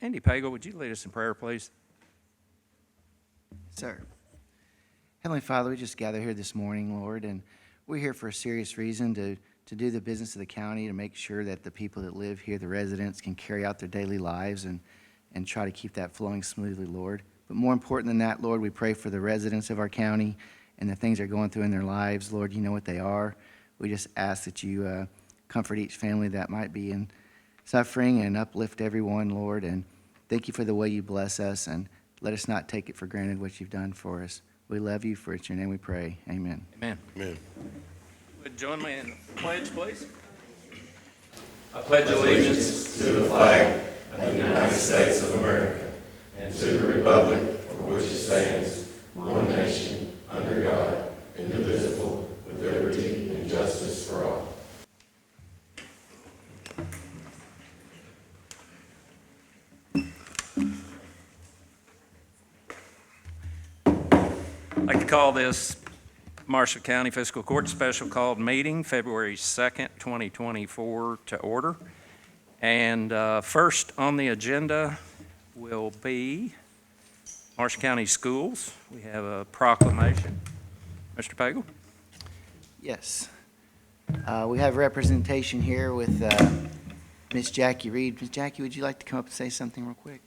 Andy Pagel, would you lead us in prayer, please? Sir. Heavenly Father, we just gather here this morning, Lord, and we're here for a serious reason to do the business of the county, to make sure that the people that live here, the residents, can carry out their daily lives and try to keep that flowing smoothly, Lord. But more important than that, Lord, we pray for the residents of our county and the things they're going through in their lives. Lord, you know what they are. We just ask that you comfort each family that might be in suffering and uplift everyone, Lord. And thank you for the way you bless us, and let us not take it for granted what you've done for us. We love you. For it's your name we pray. Amen. Amen. Amen. Would join me in the pledge, please? I pledge allegiance to the flag of the United States of America and to the republic for which it stands, one nation, under God, indivisible, with liberty and justice for all. I'd like to call this Marshall County Fiscal Court Special Called Meeting, February 2nd, 2024, to order. And first on the agenda will be Marshall County Schools. We have a proclamation. Mr. Pagel? Yes. We have representation here with Miss Jackie Reed. Miss Jackie, would you like to come up and say something real quick?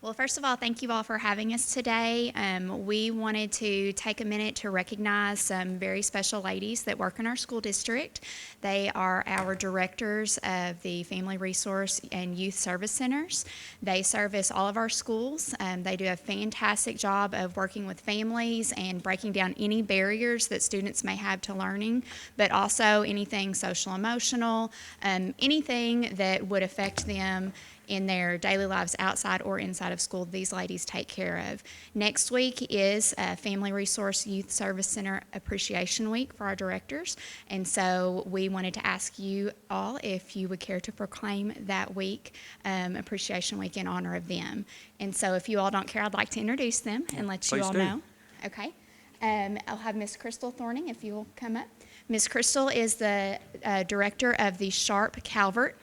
Well, first of all, thank you all for having us today. We wanted to take a minute to recognize some very special ladies that work in our school district. They are our directors of the Family Resource and Youth Service Centers. They service all of our schools. They do a fantastic job of working with families and breaking down any barriers that students may have to learning, but also anything social emotional, anything that would affect them in their daily lives outside or inside of school. These ladies take care of. Next week is Family Resource Youth Service Center Appreciation Week for our directors, and so we wanted to ask you all if you would care to proclaim that week, Appreciation Week, in honor of them. And so if you all don't care, I'd like to introduce them and let you all know. Okay. I'll have Miss Crystal Thorning, if you will come up. Miss Crystal is the director of the Sharp Calvert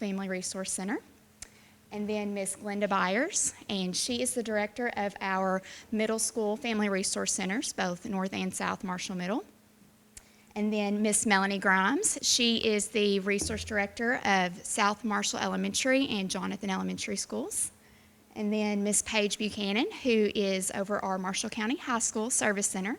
Family Resource Center. And then Miss Glenda Byers, and she is the director of our middle school family resource centers, both North and South Marshall Middle. And then Miss Melanie Grimes, she is the resource director of South Marshall Elementary and Jonathan Elementary Schools. And then Miss Paige Buchanan, who is over our Marshall County High School Service Center.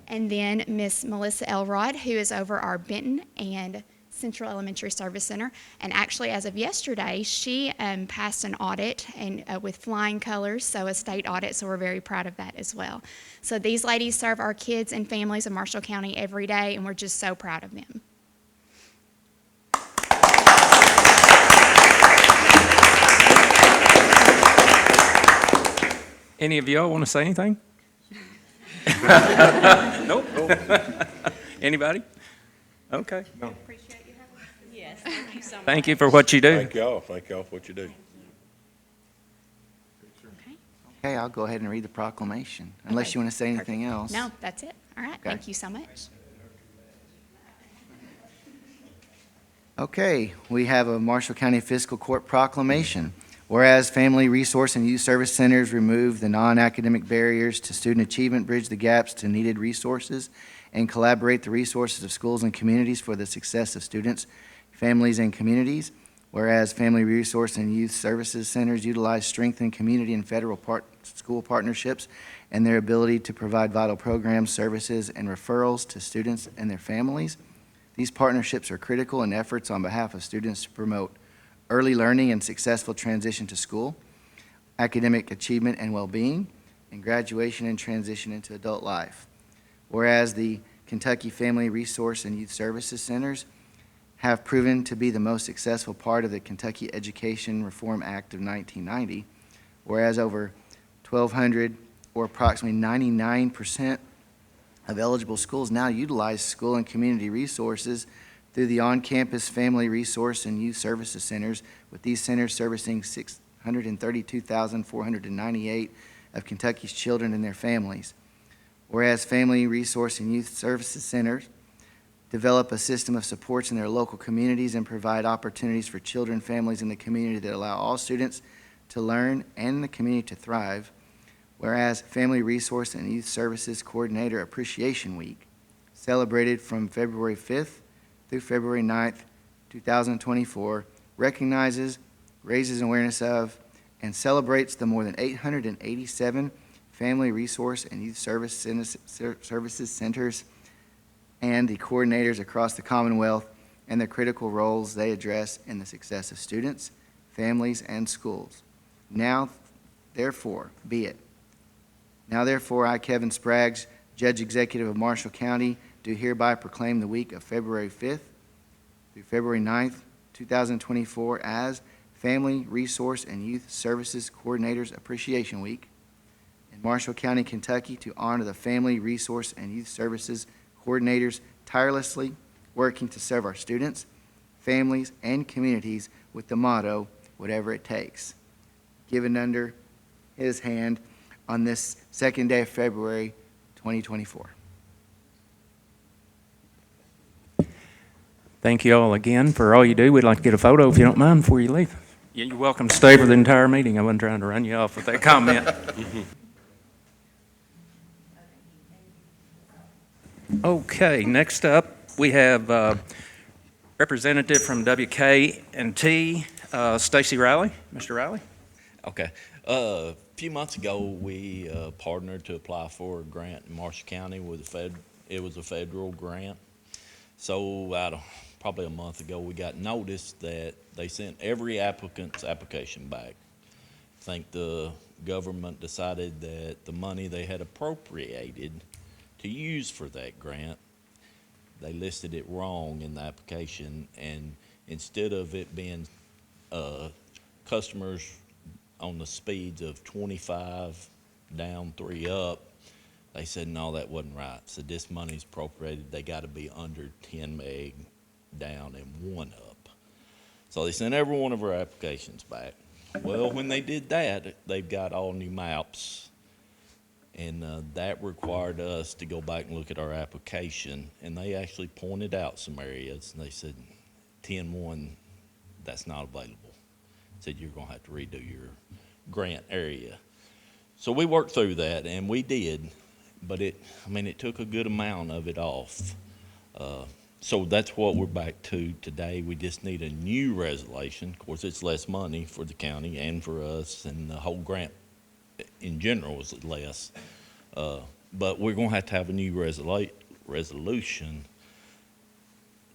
And then Miss Melissa Elrod, who is over our Benton and Central Elementary Service Center, and actually as of yesterday she passed an audit and with flying colors, so a state audit, so we're very proud of that as well. So these ladies serve our kids and families of Marshall County every day, and we're just so proud of them. Any of y'all want to say anything? Nope. Anybody? Okay. Appreciate you having us. Yes, thank you so much. Thank you for what you do. Thank y'all. Thank y'all for what you do. Okay. Okay, I'll go ahead and read the proclamation, unless Okay. you want to say anything else. No, that's it. All right. Okay. Thank you so much. Okay, we have a Marshall County Fiscal Court proclamation. Whereas Family Resource and Youth Service Centers remove the non-academic barriers to student achievement, bridge the gaps to needed resources, and collaborate the resources of schools and communities for the success of students, families, and communities. Whereas Family Resource and Youth Services Centers utilize strengthened community and federal school partnerships and their ability to provide vital programs, services, and referrals to students and their families. These partnerships are critical in efforts on behalf of students to promote early learning and successful transition to school, academic achievement and well-being, and graduation and transition into adult life. Whereas the Kentucky Family Resource and Youth Services Centers have proven to be the most successful part of the Kentucky Education Reform Act of 1990, whereas over 1,200 or approximately 99% of eligible schools now utilize school and community resources through the on-campus Family Resource and Youth Services Centers, with these centers servicing 632,498 of Kentucky's children and their families. Whereas Family Resource and Youth Services Centers develop a system of supports in their local communities, and provide opportunities for children, families, and the community that allow all students to learn and the community to thrive. Whereas Family Resource and Youth Services Coordinator Appreciation Week, celebrated from February 5th through February 9th, 2024, recognizes, raises awareness of, and celebrates the more than 887 Family Resource and Youth Services Centers and the coordinators across the Commonwealth and the critical roles they address in the success of students, families, and schools. Now, therefore, be it. Now, therefore, I, Kevin Spraggs, Judge Executive of Marshall County, do hereby proclaim the week of February 5th through February 9th, 2024 as Family Resource and Youth Services Coordinators Appreciation Week in Marshall County, Kentucky, to honor the Family Resource and Youth Services coordinators tirelessly working to serve our students, families, and communities with the motto, whatever it takes. Given under his hand on this second day of February 2024. Thank you all again for all you do. We'd like to get a photo if you don't mind before you leave. Yeah, you're welcome to stay for the entire meeting. I wasn't trying to run you off with that comment. Okay, next up, we have representative from WK&T, Stacy Riley. Mr. Riley? Okay. A few months ago, we partnered to apply for a grant in Marshall County with it was a federal grant. So probably a month ago, we got notice that they sent every applicant's application back. I think the government decided that the money they had appropriated to use for that grant, they listed it wrong in the application, and instead of it being customers on the speeds of 25 down, 3 up, they said, no, that wasn't right. So this money's appropriated. They got to be under 10 meg down and 1 up. So they sent every one of our applications back. Well, when they did that, they've got all new maps, and that required us to go back and look at our application, and they actually pointed out some areas, and they said, 10-1, that's not available. Said you're going to have to redo your grant area. So we worked through that, and we did, but it took a good amount of it off. So that's what we're back to today. We just need a new resolution. Of course, it's less money for the county and for us, and the whole grant in general is less. But we're going to have a new resolution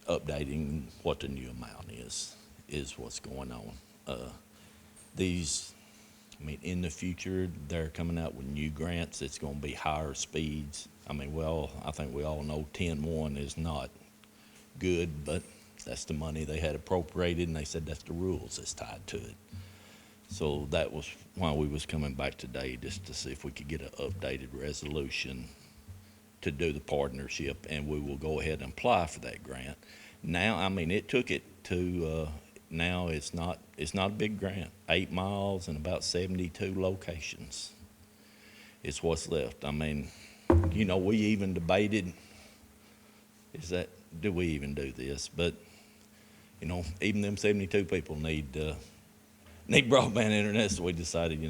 updating what the new amount is what's going on. In the future, they're coming out with new grants. It's going to be higher speeds. I think we all know 10-1 is not good, but that's the money they had appropriated, and they said that's the rules that's tied to it. So that was why we was coming back today, just to see if we could get an updated resolution to do the partnership, and we will go ahead and apply for that grant. Now, it took it to now it's not a big grant. 8 miles and about 72 locations is what's left. We even debated, do we even do this? But, even them 72 people need broadband internet, so we decided,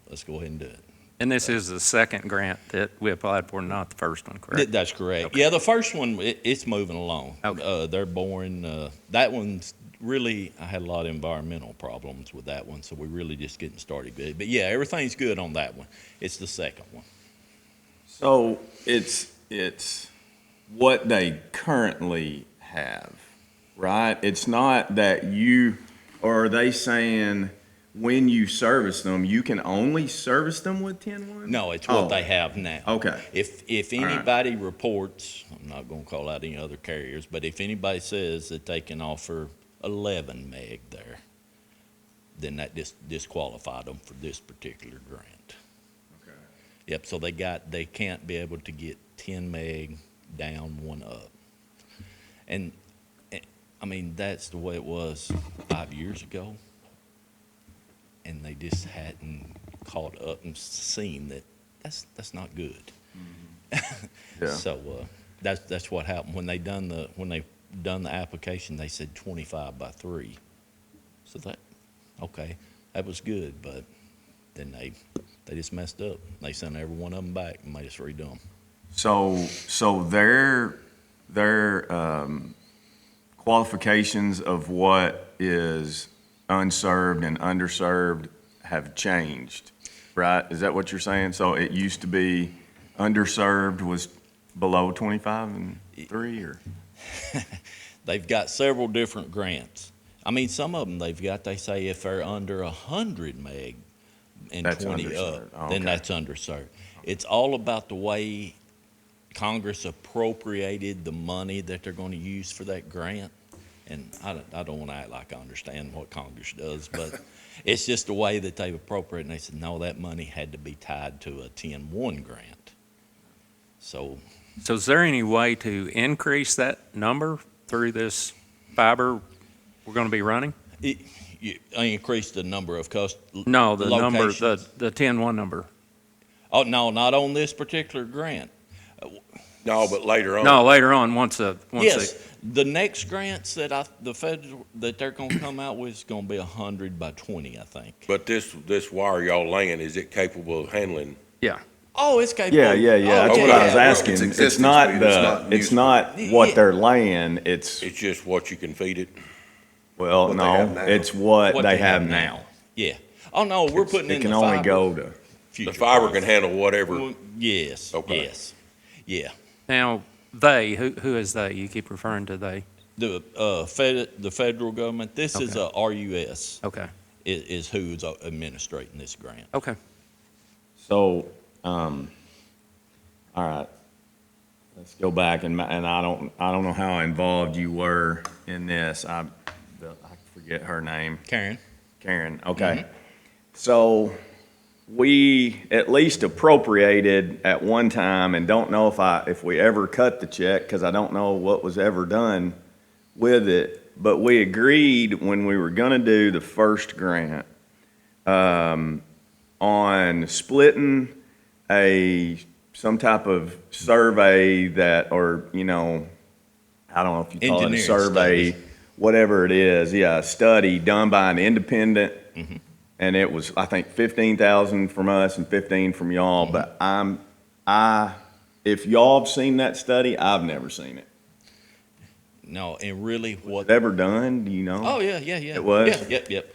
let's go ahead and do it. And this is the second grant that we applied for, not the first one, correct? That's correct. Okay. Yeah, the first one, it's moving along. Okay. They're boring. That one's really, I had a lot of environmental problems with that one, so we're really just getting started good. But yeah, everything's good on that one. It's the second one. So it's what they currently have, right? It's not that or are they saying when you service them, you can only service them with 10-1? No, it's what they have now. Okay. If anybody reports, I'm not going to call out any other carriers, but if anybody says that they can offer 11 meg there, then that disqualified them for this particular grant. Okay. Yep, so they can't be able to get 10 meg down, 1 up. And that's the way it was 5 years ago. And they just hadn't caught up and seen that that's not good. Mm-hmm. Yeah. So That's what happened. When they done the application, they said 25 by 3. So okay, that was good, but then they just messed up. They sent every one of them back and made us redo them. So their qualifications of what is unserved and underserved have changed, right? Is that what you're saying? So it used to be underserved was below 25 and 3, or? They've got several different grants. I mean, some of them they say if they're under 100 meg and That's 20 underserved. up, Oh, then okay. that's underserved. It's all about the way Congress appropriated the money that they're going to use for that grant. And I don't want to act like I understand what Congress does, but it's just the way that they've appropriated. And they said, no, that money had to be tied to a 10-1 grant. So is there any way to increase that number through this fiber we're going to be running? you increase the number of No, the number, locations. the 10-1 number. Oh, no, not on this particular grant. No, but later on. No, later on, once Yes, the next grants that that they're gonna come out with is gonna be 100 by 20, I think. But this wire y'all laying, is it capable of handling? yeah. Oh, it's capable. Yeah, Oh, that's what I was yeah. asking. It's It's existing not speed, it's not new it's not speed. what Yeah. they're laying, it's, It's just what you can feed it? well, what they have no, now. it's what they have now. Yeah. Oh, no, we're putting in It can the only fiber. go to, The Future fiber can handle whatever. Well, yes, Okay. yes, yeah. Now, who is they? You keep referring to they. The federal government, this is Okay. a RUS, Okay, is who's administrating this grant. okay. so, all right. Let's go back and I don't know how involved you were in this. I forget her name. Karen? Karen, okay. So we at least appropriated at one time, and don't know if we ever cut the check, because I don't know what was ever done with it, but we agreed when we were gonna do the first grant, on splitting some type of survey that, or, I don't know if you call it a Engineering survey, study. whatever it is, a study done by an independent, and it was, I think, 15,000 from us and 15 from y'all, but if y'all have seen that study, I've never seen it. No, and really what? Ever done, do you know? Oh, yeah. It was? Yeah, yep.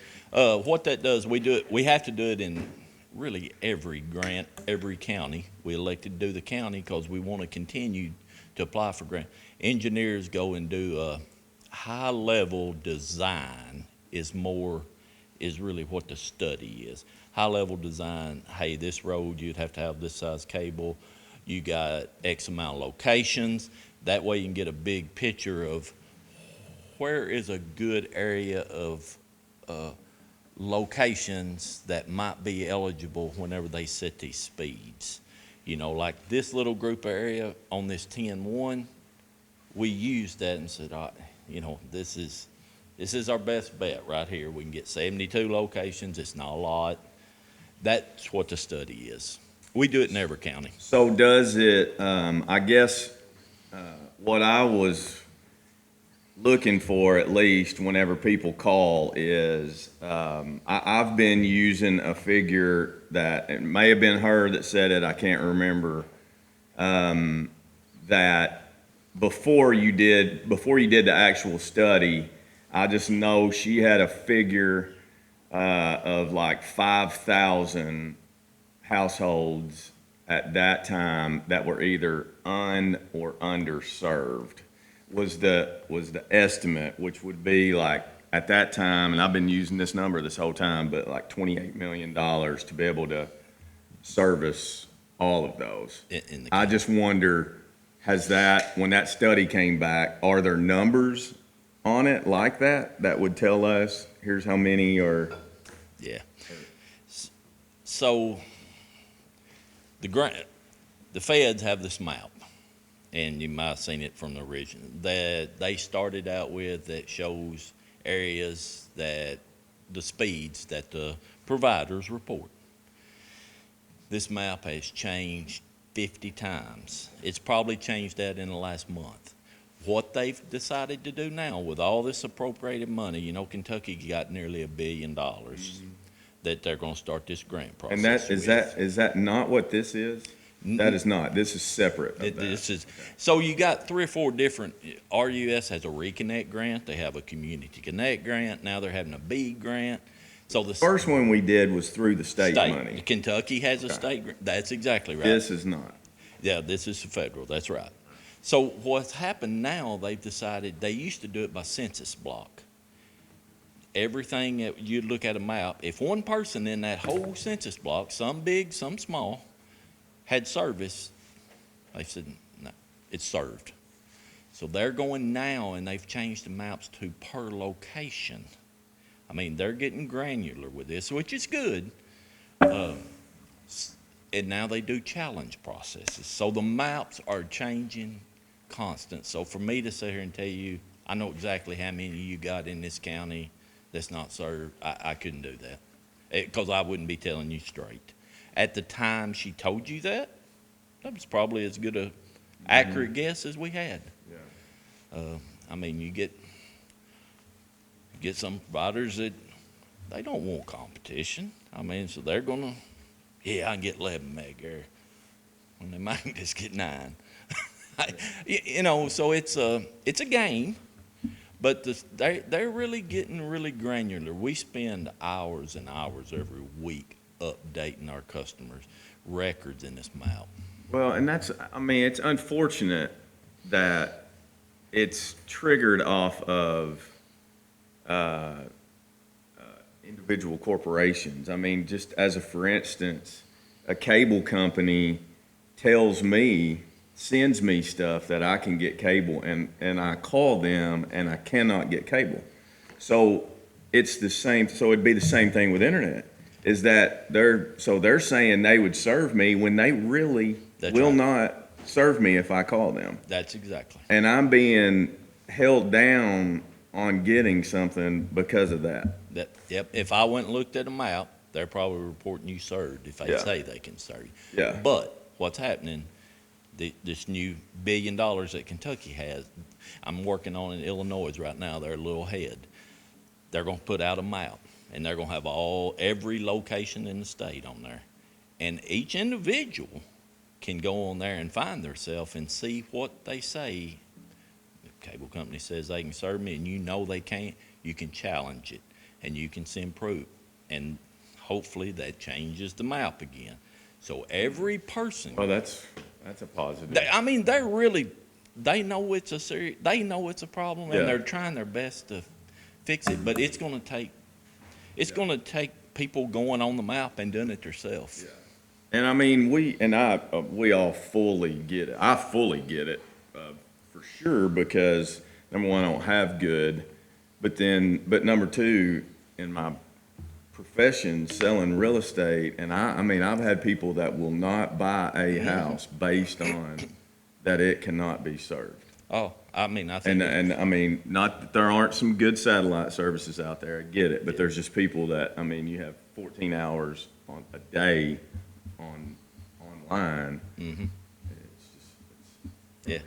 What that does, we have to do it in really every grant, every county. We elected to do the county because we want to continue to apply for grant. Engineers go and do a high-level design is really what the study is. High-level design, hey, this road, you'd have to have this size cable. You got X amount of locations. That way you can get a big picture of where is a good area of locations that might be eligible whenever they set these speeds. Like this little group area on this 10-1, we used that and said, this is our best bet right here. We can get 72 locations. It's not a lot. That's what the study is. We do it in every county. So does it, I guess, what I was looking for, at least whenever people call, is I've been using a figure that, it may have been her that said it, I can't remember, that before you did the actual study, I just know she had a figure of like 5,000 households at that time that were either or underserved was the estimate, which would be like, at that time, and I've been using this number this whole time, but like $28 million to be able to service all of those. In the I county. just wonder, when that study came back, are there numbers on it like that would tell us, here's how many are? Yeah. So the feds have this map, and you might have seen it from the original, that they started out with that shows areas that the speeds that the providers report. This map has changed 50 times. It's probably changed that in the last month. What they've decided to do now with all this appropriated money, you know, Kentucky got nearly $1 billion that they're going to start this grant process And that, with. is that not what this is? That is not, this is separate of that. This is, so you got 3 or 4 different, RUS has a Reconnect grant, they have a Community Connect grant, now they're having a BEAD grant. So the First one we did was through the state money. Kentucky has a Okay. state grant, that's exactly right. This is not. Yeah, this is federal, that's right. So what's happened now, they've decided, they used to do it by census block. Everything that you'd look at a map, if one person in that whole census block, some big, some small, had service, they said, no, it's served. So they're going now and they've changed the maps to per location. I mean, they're getting granular with this, which is good. And now they do challenge processes. So the maps are changing constant. So for me to sit here and tell you, I know exactly how many you got in this county that's not served, I couldn't do that. Because I wouldn't be telling you straight. At the time she told you that was probably as good a accurate guess as we had. Yeah. I mean, you get some providers that they don't want competition. I mean, so they're gonna, yeah, I can get 11 meg there, when they might just get 9. You know, so it's a game, but they're really getting really granular. We spend hours and hours every week updating our customers' records in this map. Well, and that's, I mean, it's unfortunate that it's triggered off of individual corporations. I mean, just as a for instance, a cable company tells me, sends me stuff that I can get cable, and I call them and I cannot get cable. So it's the same, so it'd be the same thing with internet, is that they're saying they would serve me when they really That's will right. not serve me if I call them. That's exactly. And I'm being held down on getting something because of that. Yep. If I went and looked at a map, they're probably reporting you served if they Yeah. say they can serve you. Yeah. But what's happening, this new $1 billion that Kentucky has, I'm working on in Illinois right now, they're a little ahead. They're going to put out a map, and they're going to have every location in the state on there. And each individual can go on there and find themselves and see what they say. The cable company says they can serve me and you know they can't, you can challenge it and you can send proof. And hopefully that changes the map again. So every person, Oh, that's a positive. I mean, they know it's they know it's a problem Yeah. and they're trying their best to fix it, but it's going to take people going on the map and doing it themselves. Yeah. And I mean, we all fully get it. I fully get it, for sure, because number one, I don't have good, but number two, in my profession, selling real estate, and I mean, I've had people that will not buy a house based on that it cannot be served. Oh, I mean, I think. And I mean, not that there aren't some good satellite services out there, I get it, but Yeah. there's just people that, I mean, you have 14 hours on a day online. Mm-hmm. It's just, Yeah.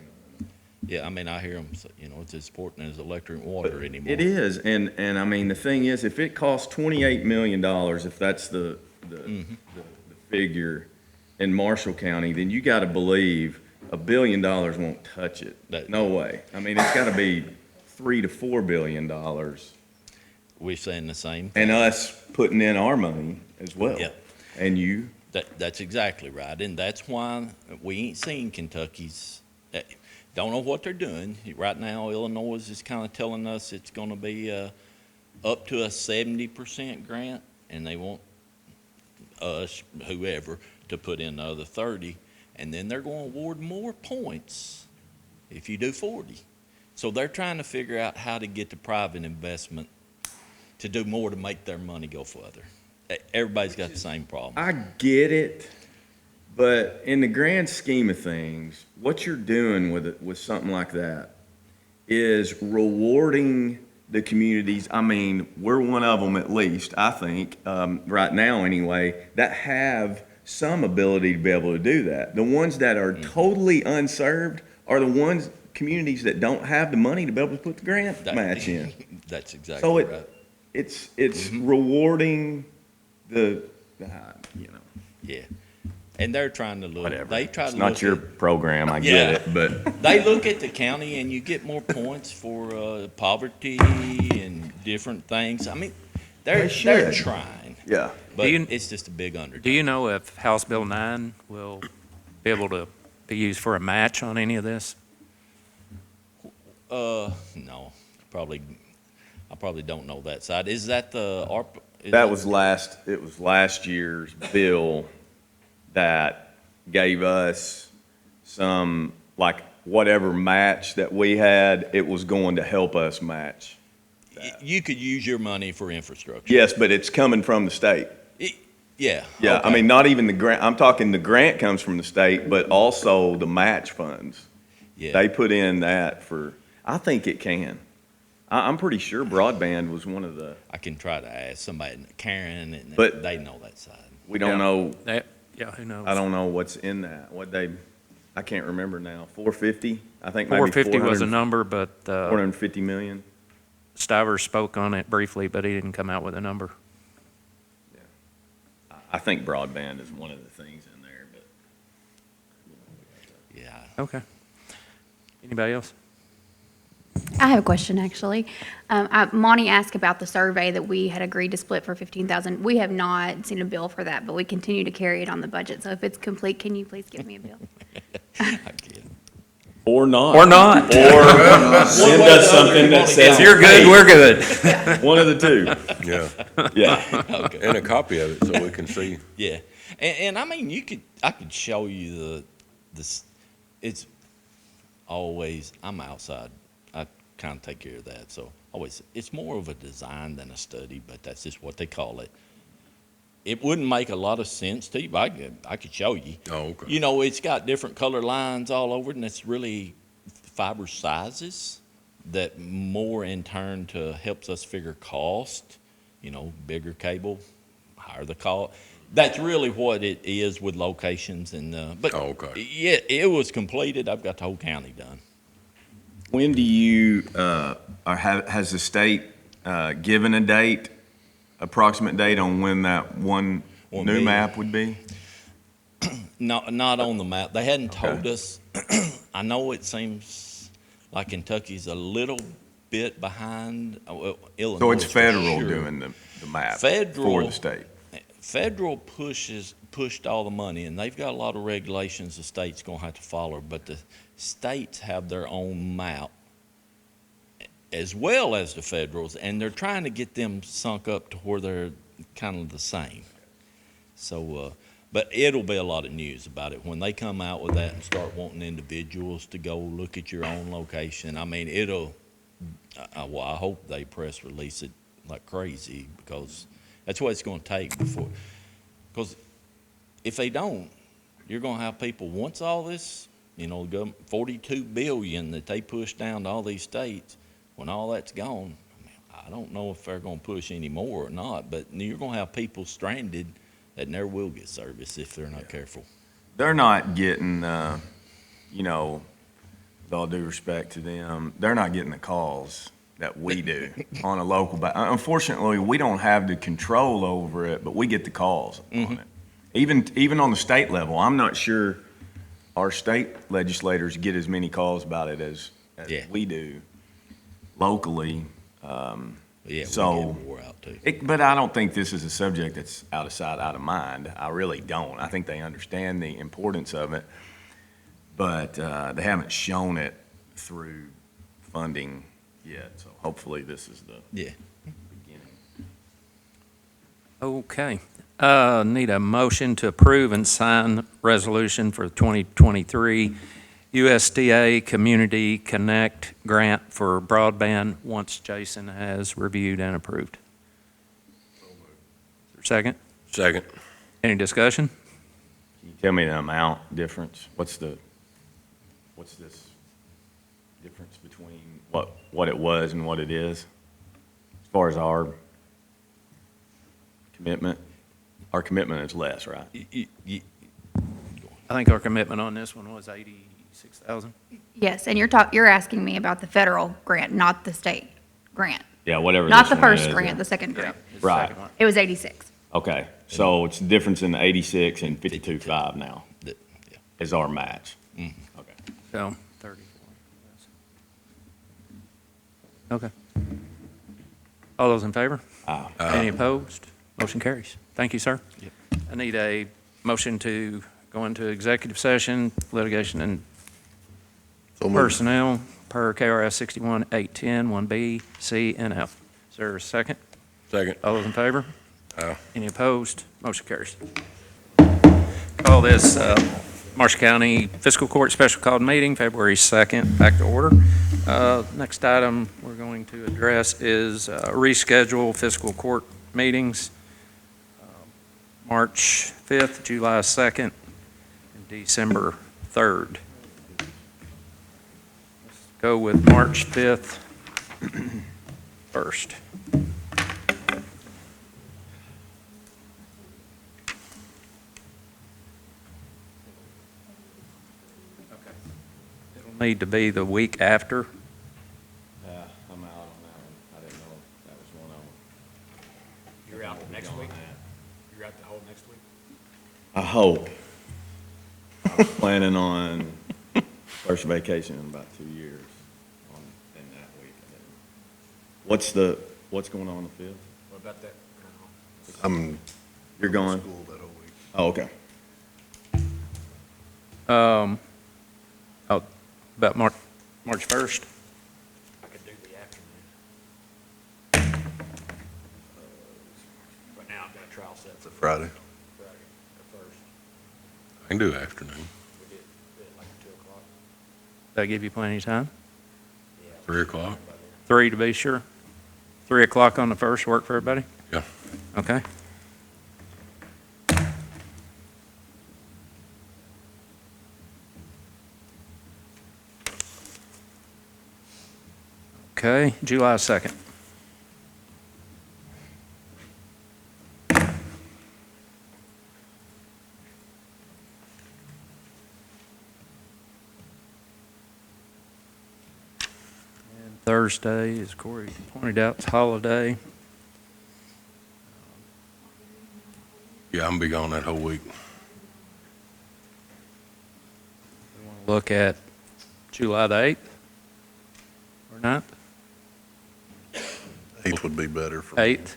Yeah, I mean, I hear them, you know, it's as important as electric and water anymore. It is, and I mean, the thing is, if it costs $28 million, if that's the figure in Marshall County, then you gotta believe $1 billion won't touch it. No way. I mean, it's gotta be $3 to $4 billion, We're saying the same thing. and us putting in our money as well. Yeah. And you, That's exactly right, and that's why we ain't seen Kentucky's, don't know what they're doing. Right now, Illinois is kind of telling us it's gonna be up to a 70% grant, and they want us, whoever, to put in the other 30, and then they're gonna award more points if you do 40. So they're trying to figure out how to get the private investment to do more to make their money go further. Everybody's got the same problem. I get it, but in the grand scheme of things, what you're doing with something like that is rewarding the communities. I mean, we're one of them at least, I think, right now anyway, that have some ability to be able to do that. The ones that are totally unserved are the ones, communities that don't have the money to be able to put the grant match in. That's So exactly right. it's rewarding the, you know, Yeah. And they're trying to look, whatever. they try It's to not look your at, program, I Yeah. get it, but they look at the county and you get more points for poverty and different things. I mean, they're should. trying, yeah. but Do you- it's just a big undertaking. Do you know if House Bill 9 will be able to be used for a match on any of this? No, I probably don't know that side. Is that the ARPA? It was last year's bill that gave us some, like, whatever match that we had, it was going to help us match. You could use your money for infrastructure. Yes, but it's coming from the state. Yeah. Yeah, I okay. mean, not even the grant, I'm talking the grant comes from the state, but also the match funds. Yeah. They put in that for, I think it can. I'm pretty sure broadband was one of the, I can try to ask somebody, Karen, and But- they know that side. we don't know, Yeah, who knows? I don't know what's in that, I can't remember now, 450? I think maybe 450 was a 400 number, but 450 million? Stivers spoke on it briefly, but he didn't come out with a number. I think broadband is one of the things in there, but. Yeah. Okay. Anybody else? I have a question, actually. Monty asked about the survey that we had agreed to split for 15,000. We have not seen a bill for that, but we continue to carry it on the budget. So if it's complete, can you please give me a bill? I get it. Or not. Or not. Or send us something that says. If you're good, we're good. One of the two, Yeah, yeah. Okay. and a copy of it so we can see. Yeah, and I mean, I could show you it's always, I'm outside, I kind of take care of that, so always, it's more of a design than a study, but that's just what they call it. It wouldn't make a lot of sense to you, but I could show you. Oh, okay. You know, it's got different color lines all over it, and it's really fiber sizes that more in turn helps us figure cost, you know, bigger cable, higher the cost. That's really what it is with locations and, but Oh, okay. yeah, it was completed. I've got the whole county done. When do you, has the state given a date, approximate date on when that one On new me? map would be? Not on the map. They hadn't told Okay. us. I know it seems like Kentucky's a little bit behind. Well, Illinois. So it's for federal sure. doing the map Federal- for the state? Federal pushed all the money, and they've got a lot of regulations the state's gonna have to follow, but the states have their own map as well as the federals, and they're trying to get them sunk up to where they're kind of the same. So, but it'll be a lot of news about it when they come out with that and start wanting individuals to go look at your own location. I mean, well, I hope they press release it like crazy, because that's what it's going to take before. Because if they don't, you're going to have people, once all this, you know, $42 billion that they push down to all these states, when all that's gone, I don't know if they're going to push any more or not, but you're going to have people stranded that never will get service if they're not careful. They're not getting, you know, with all due respect to them, they're not getting the calls that we do on a local, but unfortunately, we don't have the control over it, but we get the calls on it. Even on the state level, I'm not sure our state legislators get as many calls about it as Yeah. we do locally. Yeah, So- we get more out too. But I don't think this is a subject that's out of sight, out of mind. I really don't. I think they understand the importance of it, but they haven't shown it through funding yet. So hopefully this is the Yeah. beginning. Okay. Need a motion to approve and sign resolution for 2023 USDA Community Connect grant for broadband once Jason has reviewed and approved. Second? Second. Any discussion? Can you tell me the amount difference? What's this difference between what it was and what it is, as far as our commitment? Our commitment is less, right? I think our commitment on this one was 86,000. Yes, and you're asking me about the federal grant, not the state grant. Yeah, whatever Not this the one first is, grant, yeah. the second grant. It's the Right. second one. It was 86. Okay, so it's the difference in the 86 and 52.5 now Yeah. is our match. Mhm. Okay. So 34. Okay. All those in favor? Aye. Any opposed? Motion carries. Thank you, sir. Yep. I need a motion to go into executive session, litigation and personnel per KRS 61-810, 1B, C, and F. Is there a second? Second. All those in favor? Aye. Any opposed? Motion carries. Call this Marshall County Fiscal Court Special Called Meeting, February 2nd, back to order. Next item we're going to address is reschedule fiscal court meetings, March 5th, July 2nd, and December 3rd. Let's go with March 5th first. It'll need to be the week after. Yeah, I'm out on that one. I didn't know that was one of them. You're out next week? You're out the whole next week? I hope. I was planning on first vacation in about 2 years in that week. What's going on the 5th? What about that? You're going? Oh, okay. About March 1st. I could do the afternoon. Right now, I've got a trial set It's for a Friday. Friday, the first. I can do afternoon, We did it like 2 o'clock. That give you plenty of time? 3 o'clock. 3 to be sure. 3 o'clock on the first work for everybody? Yeah. Okay. Okay, July 2nd. And Thursday, as Corey pointed out, it's holiday. Yeah, I'm gonna be gone that whole week. We want to look at July the 8th or 9th? 8th would be better for me. 8th?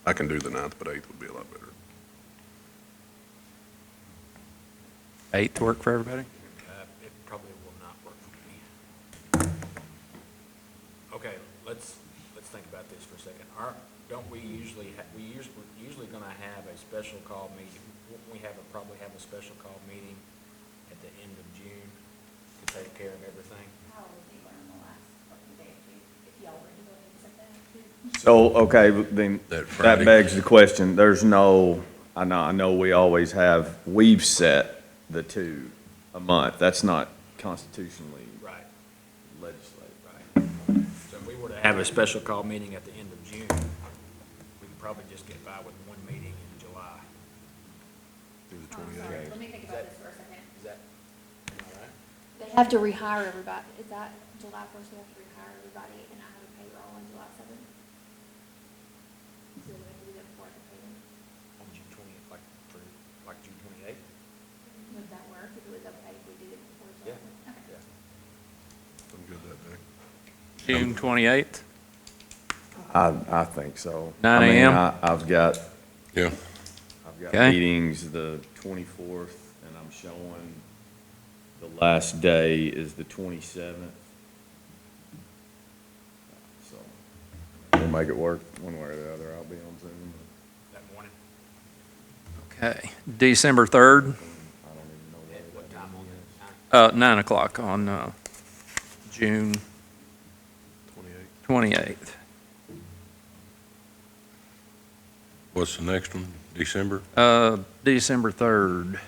I can do the 9th, but 8th would be a lot better. 8th work for everybody? It probably will not work for me. Okay, let's think about this for a second. Don't we usually, we're usually gonna have a special call meeting. Won't we probably have a special call meeting at the end of June to take care of everything? So, okay, then That that Friday. begs the question, there's no, I know we always have, we've set the 2 a month. That's not constitutionally Right. legislated. Right. So if we were to have a special call meeting at the end of June, we could probably just get by with one meeting in July. Do the 28th. Let me think about this for a second. Is that all right? They have to rehire everybody. Is that July 1st, they have to rehire everybody, and I have a payroll on July 7th? So we have to do that before I can pay them. On June 20th, like June 28th? Would that work if it was okay if we did it before July? Yeah. Okay. I'm good that day. June 28th? I think so. 9 I mean, a.m.? I've got Yeah. Okay. meetings the 24th, and I'm showing the last day is the 27th. So, we'll make it work one way or the other. I'll be on Zoom. That morning? Okay. December 3rd, I don't even know At what what time on that? 9 o'clock on June 28th. What's the next one? December? December 3rd.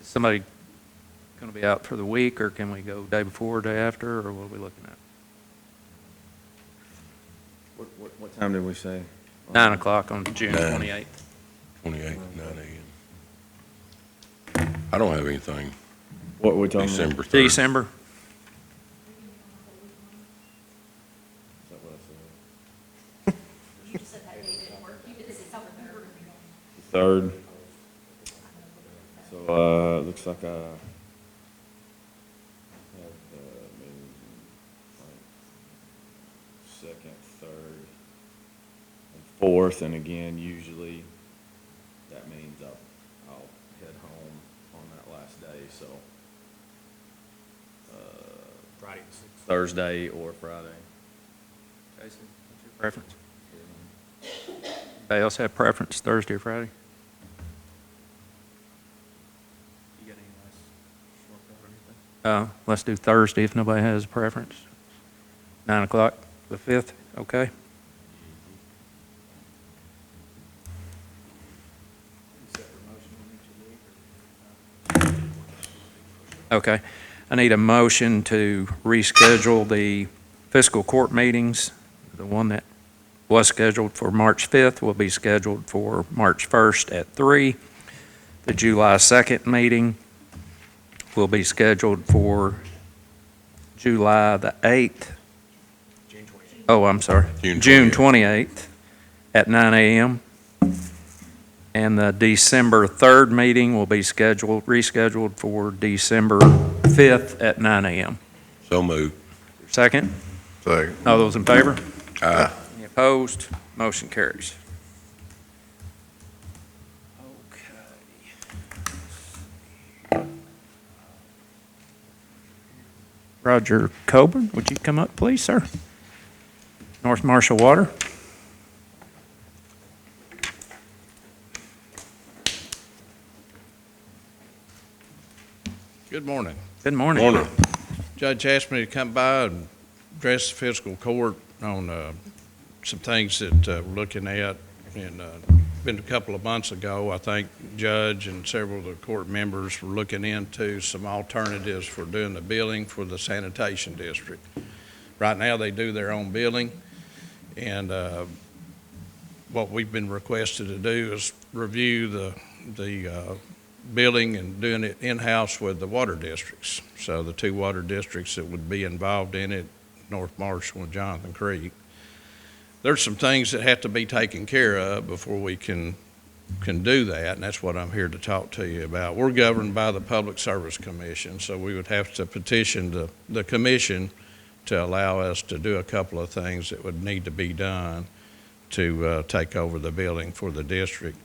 Somebody going to be out for the week, or can we go day before, day after, or what are we looking at? What time did we say? 9 o'clock on June 9. 28th. 28, 9 a.m. I don't have anything What we talking about? December 3rd. December? Third. So, looks like I have, maybe, like, second, third, and fourth, and again, usually, that means I'll head home on that last day, so. Friday. Thursday or Friday. Jason, what's your preference? Anybody else have preference, Thursday or Friday? You got any last? Let's do Thursday if nobody has a preference. 9 o'clock, the 5th, okay? Okay. I need a motion to reschedule the fiscal court meetings. The one that was scheduled for March 5th will be scheduled for March 1st at 3. The July 2nd meeting will be scheduled for July the 8th. Oh, I'm sorry. June 28th at 9 a.m. And the December 3rd meeting will be rescheduled for December 5th at 9 a.m. So moved. Second? Second. All those in favor? Aye. Any opposed? Motion carries. Okay. Roger Coburn, would you come up, please, sir? North Marshall Water. Good morning. Good morning. Morning. Judge asked me to come by and address the fiscal court on some things that we're looking at. And been a couple of months ago, I think Judge and several of the court members were looking into some alternatives for doing the billing for the sanitation district. Right now, they do their own billing, and what we've been requested to do is review the billing and doing it in-house with the water districts. So the two water districts that would be involved in it, North Marshall and Jonathan Creek. There's some things that have to be taken care of before we can do that, and that's what I'm here to talk to you about. We're governed by the Public Service Commission, so we would have to petition the commission to allow us to do a couple of things that would need to be done to take over the billing for the district.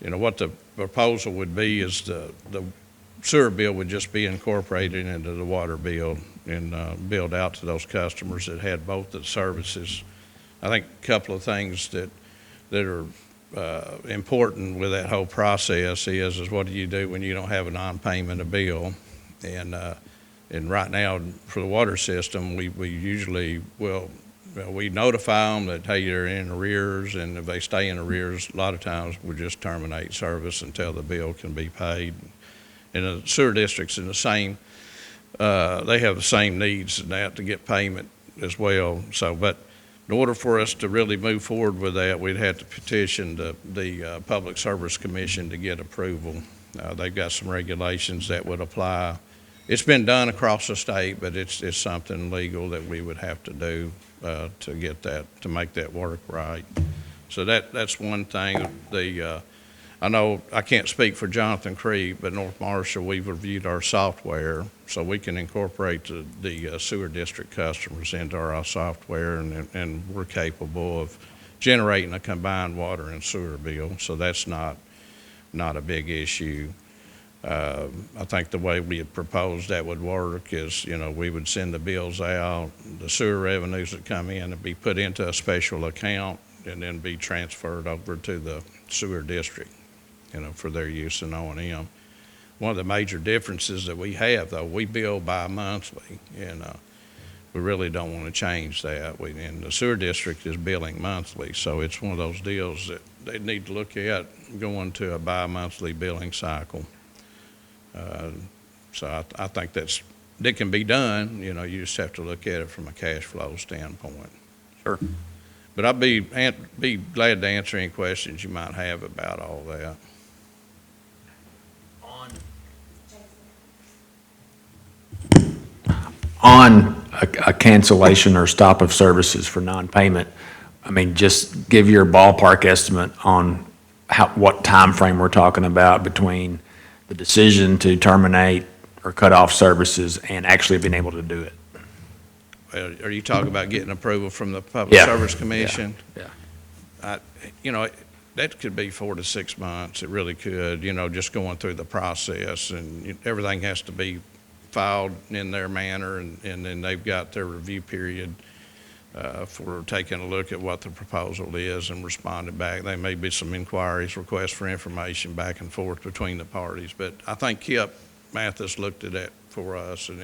You know, what the proposal would be is the sewer bill would just be incorporated into the water bill and billed out to those customers that had both the services. I think a couple of things that are important with that whole process is what do you do when you don't have a non-payment of bill? And right now, for the water system, we usually will, we notify them that, hey, they're in arrears, and if they stay in arrears, a lot of times we just terminate service until the bill can be paid. And the sewer districts in the same, they have the same needs and that to get payment as well. So, but in order for us to really move forward with that, we'd have to petition the Public Service Commission to get approval. They've got some regulations that would apply. It's been done across the state, but it's something legal that we would have to do to get that, to make that work right. So that's one thing. I know I can't speak for Jonathan Creek, but North Marshall, we've reviewed our software so we can incorporate the sewer district customers into our software, and we're capable of generating a combined water and sewer bill. So that's not a big issue. I think the way we had proposed that would work is, you know, we would send the bills out, the sewer revenues that come in and be put into a special account and then be transferred over to the sewer district, you know, for their use in O&M. One of the major differences that we have, though, we bill bi-monthly, and we really don't want to change that. And the sewer district is billing monthly, so it's one of those deals that they need to look at going to a bi-monthly billing cycle. So I think that can be done, you just have to look at it from a cash flow standpoint. Sure. But I'd be glad to answer any questions you might have about all that. On a cancellation or stop of services for non-payment, I mean, just give your ballpark estimate on what time frame we're talking about between the decision to terminate or cut off services and actually being able to do it. Well, are you talking about getting approval from the Public Yeah. Service Commission? Yeah. That could be 4 to 6 months. It really could, just going through the process, and everything has to be filed in their manner, and then they've got their review period for taking a look at what the proposal is and responding back. There may be some inquiries, requests for information back and forth between the parties, but I think Kip Mathis looked at that for us, and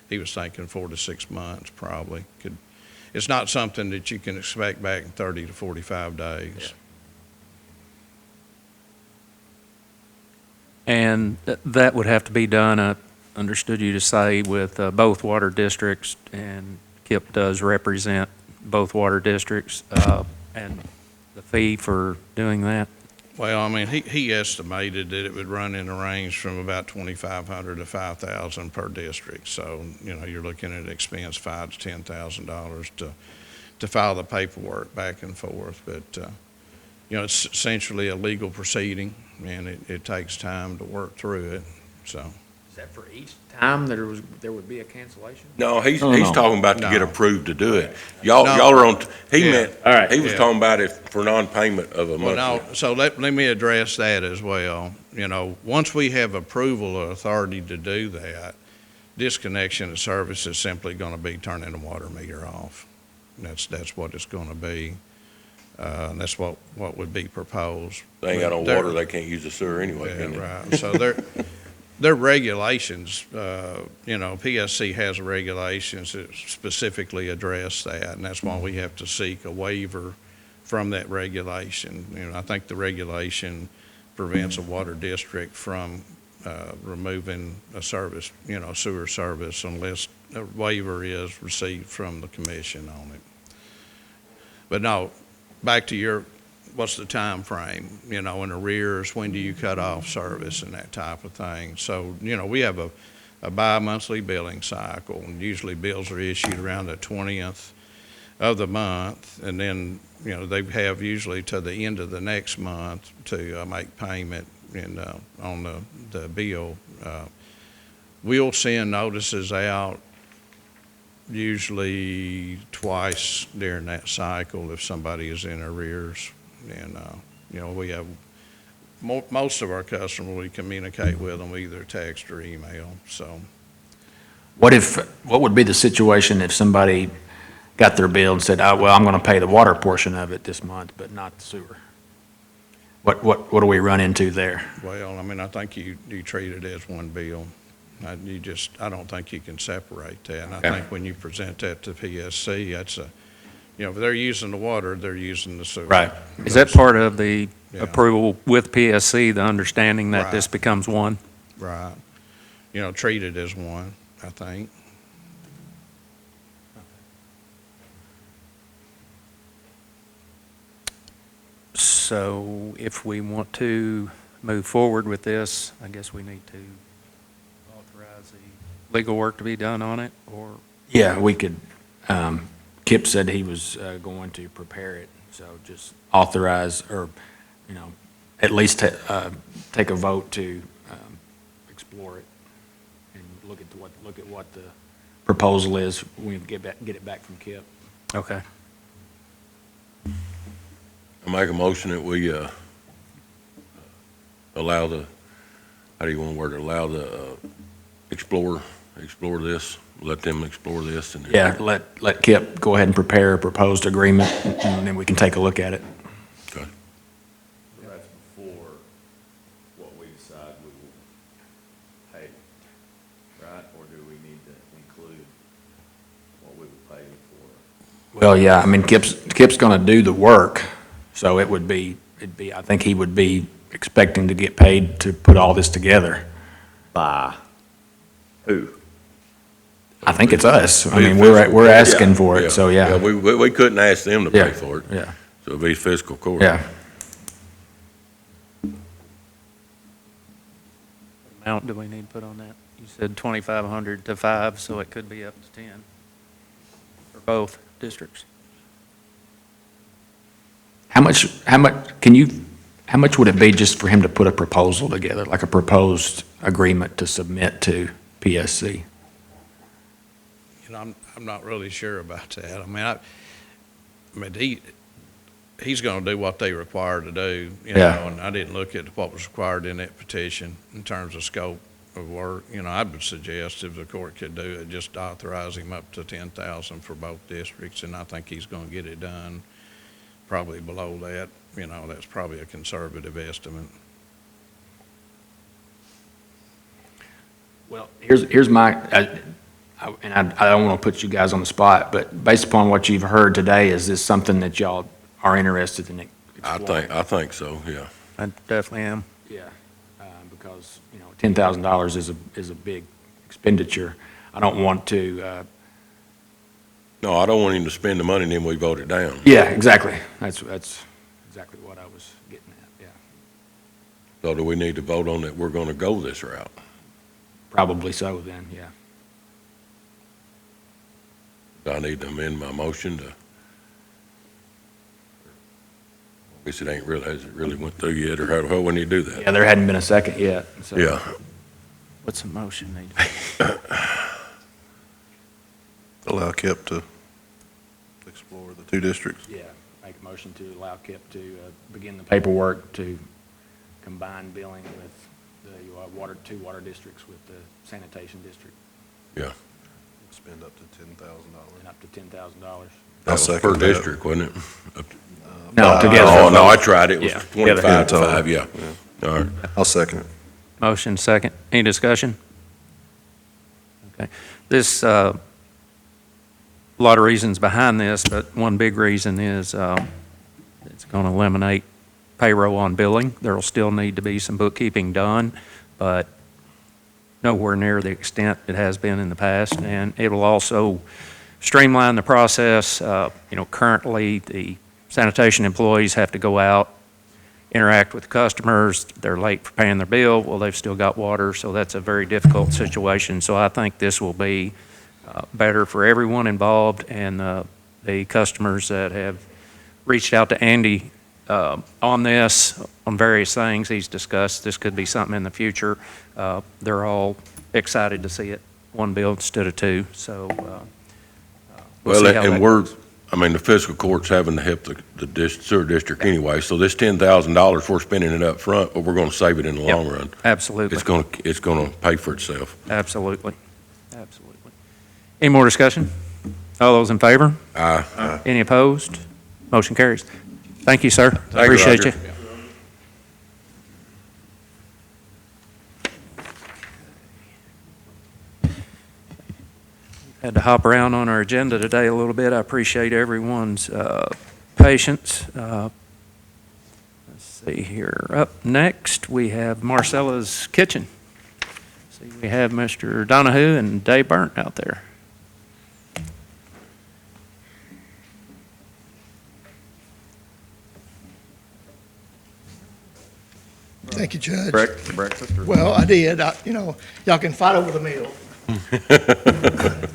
he was thinking 4 to 6 months probably. It's not something that you can expect back in 30 to 45 days. Yeah. And that would have to be done, I understood you to say, with both water districts, and Kip does represent both water districts, and the fee for doing that? Well, I mean, he estimated that it would run in a range from about $2,500 to $5,000 per district. So, you're looking at expense $5,000 to $10,000 to file the paperwork back and forth. But, it's essentially a legal proceeding, and it takes time to work through it, so. Is that for each time there would be a cancellation? No, he's No. talking about to No. get approved to do it. Y'all No. are on, he Yeah. meant, All right. he was Yeah. talking about it for non-payment of a Well, monthly. no, so let me address that as well. Once we have approval or authority to do that, disconnection of service is simply going to be turning the water meter off. That's what it's going to be. And that's what would be proposed. They ain't got no There- water, they can't use the sewer anyway, Yeah, can they? right. So their regulations, PSC has regulations that specifically address that, and that's why we have to seek a waiver from that regulation. I think the regulation prevents a water district from removing a service, sewer service, unless a waiver is received from the commission on it. But no, back to what's the time frame, in arrears, when do you cut off service and that type of thing. So, we have a bi-monthly billing cycle, and usually bills are issued around the 20th of the month, and then, they have usually to the end of the next month to make payment on the bill. We'll send notices out usually twice during that cycle if somebody is in arrears. And, we have, most of our customers, we communicate with them either text or email, so. What would be the situation if somebody got their bill and said, oh, well, I'm going to pay the water portion of it this month, but not the sewer? What do we run into there? Well, I mean, I think you treat it as one bill. I don't think you can separate that. And I Okay. think when you present that to PSC, that's if they're using the water, they're using the sewer. Right. Is that part of the Yeah. approval with PSC, the understanding that this Right. becomes one? Right. Treat it as one, I think. So if we want to move forward with this, I guess we need to authorize the legal work to be done on it, or? Yeah, we could, Kip said he was going to prepare it, so just authorize, or, at least take a vote to explore it and look at what the proposal is when we get it back from Kip. Okay. I make a motion that we, allow the, how do you want to word it, allow the, explore this, let them explore this and. Yeah, let Kip go ahead and prepare a proposed agreement, and then we can take a look at it. Okay. That's before what we decide we will pay, right? Or do we need to include what we would pay for? Well, yeah, I mean, Kip's gonna do the work, so it'd be, I think he would be expecting to get paid to put all this together. By Who? I think it's us. I mean, we're asking for it, so yeah. We couldn't ask them to Yeah, pay for it, yeah, so it'd be fiscal court. yeah. Amount do we need to put on that? You said 2,500 to 5, so it could be up to 10 for both districts. How much would it be just for him to put a proposal together, like a proposed agreement to submit to PSC? I'm not really sure about that. I mean, he's gonna do what they require to do, you Yeah. know, and I didn't look at what was required in that petition in terms of scope of work. You know, I would suggest if the court could do it, just authorize him up to 10,000 for both districts, and I think he's gonna get it done probably below that. You know, that's probably a conservative estimate. Well, here's my, and I don't want to put you guys on the spot, but based upon what you've heard today, is this something that y'all are interested in exploring? I think so, yeah. I definitely am. Yeah, because, you know, $10,000 is a big expenditure. I don't want to, No, I don't want him to spend the money and then we vote it down. yeah, exactly. That's exactly what I was getting at, yeah. So do we need to vote on that we're gonna go this route? Probably so then, yeah. Do I need to amend my motion to? I guess it hasn't really went through yet, or how we need to do that? Yeah, there hadn't been a second yet, so. Yeah, What's the motion need? Allow KIP to explore the two districts. Yeah, make a motion to allow KIP to begin the paperwork to combine billing with the two water districts with the sanitation district, Spend up to $10,000. and up to $10,000. I'll that was second per that. district, wasn't it? No, together. Oh, no, I tried, it was Yeah. 25 to total. 5, yeah. All right, I'll second it. Motion second. Any discussion? Okay. This, a lot of reasons behind this, but one big reason is it's going to eliminate payroll on billing. There will still need to be some bookkeeping done, but nowhere near the extent it has been in the past. And it will also streamline the process. Currently, the sanitation employees have to go out, interact with customers. They're late for paying their bill. Well, they've still got water, so that's a very difficult situation. So I think this will be better for everyone involved, and the customers that have reached out to Andy on this, on various things he's discussed. This could be something in the future. They're all excited to see it, one bill instead of two, so we'll see how that goes. the fiscal court's having to help the sewer district anyway, so this $10,000, we're spending it up front, but we're gonna save it in the Yep. long run. Absolutely. It's gonna pay for itself. Absolutely. Absolutely. Any more discussion? All those in favor? Aye. Any opposed? Motion carries. Thank you, sir. you, Appreciate you. Roger. Had to hop around on our agenda today a little bit. I appreciate everyone's patience. Let's see here. Up next, we have Marcella's Kitchen. See, we have Mr. Donahue and Dave Burnt out there. Thank you, Judge. Breakfast or? Well, I did. Y'all can fight over the meal.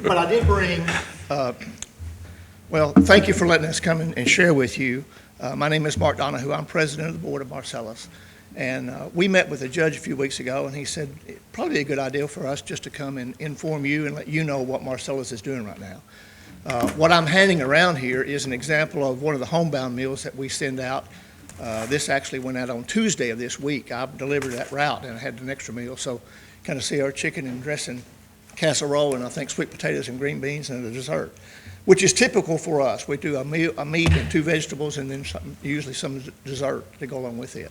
But I did bring, thank you for letting us come and share with you. My name is Mark Donahue. I'm president of the board of Marcellus. And we met with a judge a few weeks ago, and he said it'd probably be a good idea for us just to come and inform you and let you know what Marcellus is doing right now. What I'm handing around here is an example of one of the homebound meals that we send out. This actually went out on Tuesday of this week. I delivered that route, and I had an extra meal. So kind of see our chicken and dressing casserole, and I think sweet potatoes and green beans and a dessert, which is typical for us. We do a meat and two vegetables, and then usually some dessert to go along with it.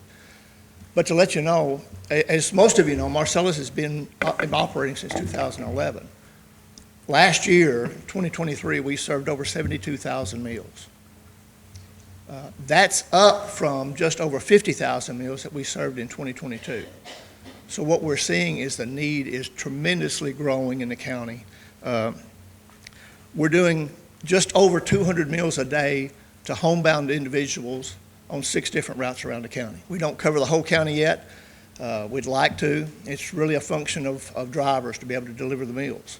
But to let you know, as most of you know, Marcellus has been operating since 2011. Last year, 2023, we served over 72,000 meals. That's up from just over 50,000 meals that we served in 2022. So what we're seeing is the need is tremendously growing in the county. We're doing just over 200 meals a day to homebound individuals on 6 different routes around the county. We don't cover the whole county yet. We'd like to. It's really a function of drivers to be able to deliver the meals.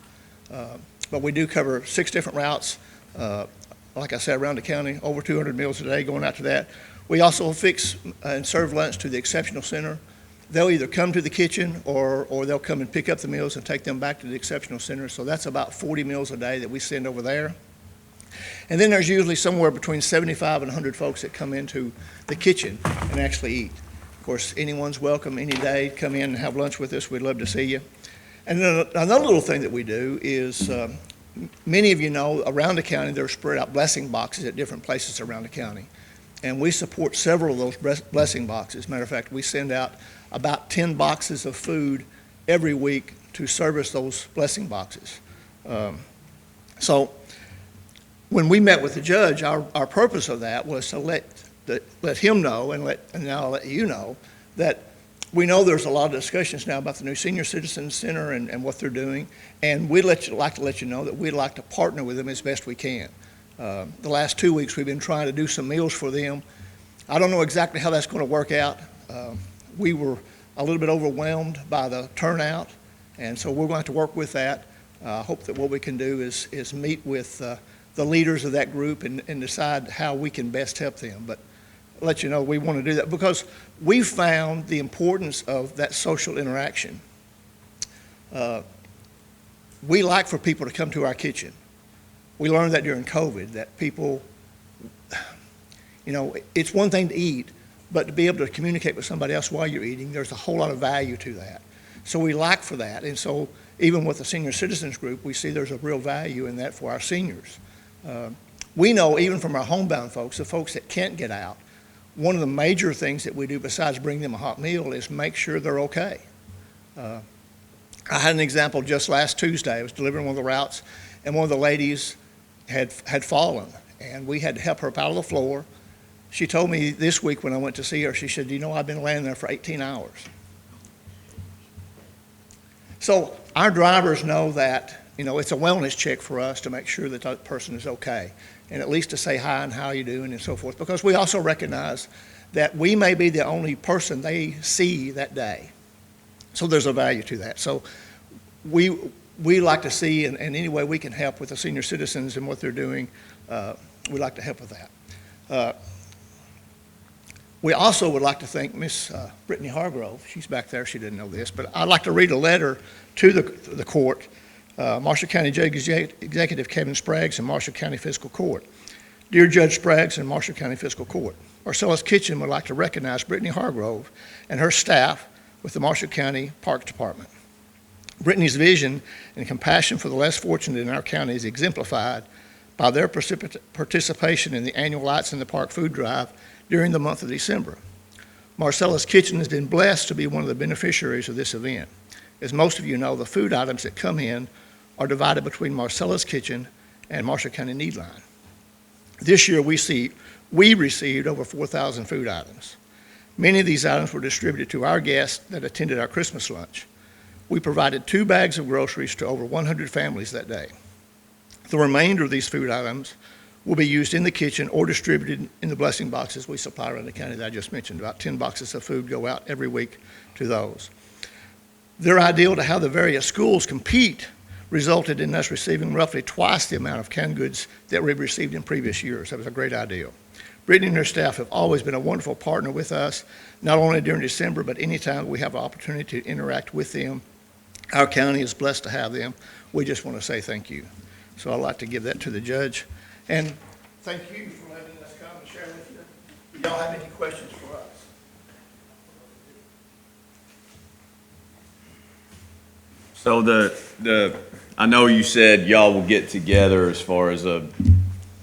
But we do cover 6 different routes, like I said, around the county, over 200 meals a day going out to that. We also fix and serve lunch to the Exceptional Center. They'll either come to the kitchen or they'll come and pick up the meals and take them back to the Exceptional Center. So that's about 40 meals a day that we send over there. And then there's usually somewhere between 75 and 100 folks that come into the kitchen and actually eat. Of course, anyone's welcome any day. Come in and have lunch with us. We'd love to see you. And then another little thing that we do is many of you know around the county there are spread out blessing boxes at different places around the county. And we support several of those blessing boxes. Matter of fact, we send out about 10 boxes of food every week to service those blessing boxes. So when we met with the judge, our purpose of that was to let him know and now I'll let you know that we know there's a lot of discussions now about the new Senior Citizen Center and what they're doing, and we'd like to let you know that we'd like to partner with them as best we can. The last 2 weeks we've been trying to do some meals for them. I don't know exactly how that's going to work out. We were a little bit overwhelmed by the turnout, and so we're going to have to work with that. I hope that what we can do is meet with the leaders of that group and decide how we can best help them. But I'll let you know we want to do that because we found the importance of that social interaction. We like for people to come to our kitchen. We learned that during COVID, that people, it's one thing to eat, but to be able to communicate with somebody else while you're eating, there's a whole lot of value to that. So we like for that. And so even with the Senior Citizens Group, we see there's a real value in that for our seniors. We know even from our homebound folks, the folks that can't get out, one of the major things that we do besides bring them a hot meal is make sure they're okay. I had an example just last Tuesday. I was delivering one of the routes, and one of the ladies had fallen, and we had to help her up out of the floor. She told me this week when I went to see her, she said, I've been laying there for 18 hours. So our drivers know that, it's a wellness check for us to make sure that that person is okay, and at least to say hi and how you doing and so forth, because we also recognize that we may be the only person they see that day. So there's a value to that. So we like to see, and any way we can help with the senior citizens and what they're doing, we'd like to help with that. We also would like to thank Miss Brittany Hargrove. She's back there. She didn't know this, but I'd like to read a letter to the court. Marshall County Judge Executive Kevin Spraggs and Marshall County Fiscal Court. Dear Judge Spraggs and Marshall County Fiscal Court, Marcellus Kitchen would like to recognize Brittany Hargrove and her staff with the Marshall County Parks Department. Brittany's vision and compassion for the less fortunate in our county is exemplified by their participation in the annual Lights in the Park food drive during the month of December. Marcellus Kitchen has been blessed to be one of the beneficiaries of this event. As most of you know, the food items that come in are divided between Marcellus Kitchen and Marshall County Needline. This year we received over 4,000 food items. Many of these items were distributed to our guests that attended our Christmas lunch. We provided 2 bags of groceries to over 100 families that day. The remainder of these food items will be used in the kitchen or distributed in the blessing boxes we supply around the county that I just mentioned. About 10 boxes of food go out every week to those. Their ideal to how the various schools compete resulted in us receiving roughly twice the amount of canned goods that we received in previous years. That was a great ideal. Brittany and her staff have always been a wonderful partner with us, not only during December, but anytime we have an opportunity to interact with them. Our county is blessed to have them. We just want to say thank you. So I'd like to give that to the judge. And thank you for letting us come and share with you. Do y'all have any questions for us? So I know you said y'all will get together as far as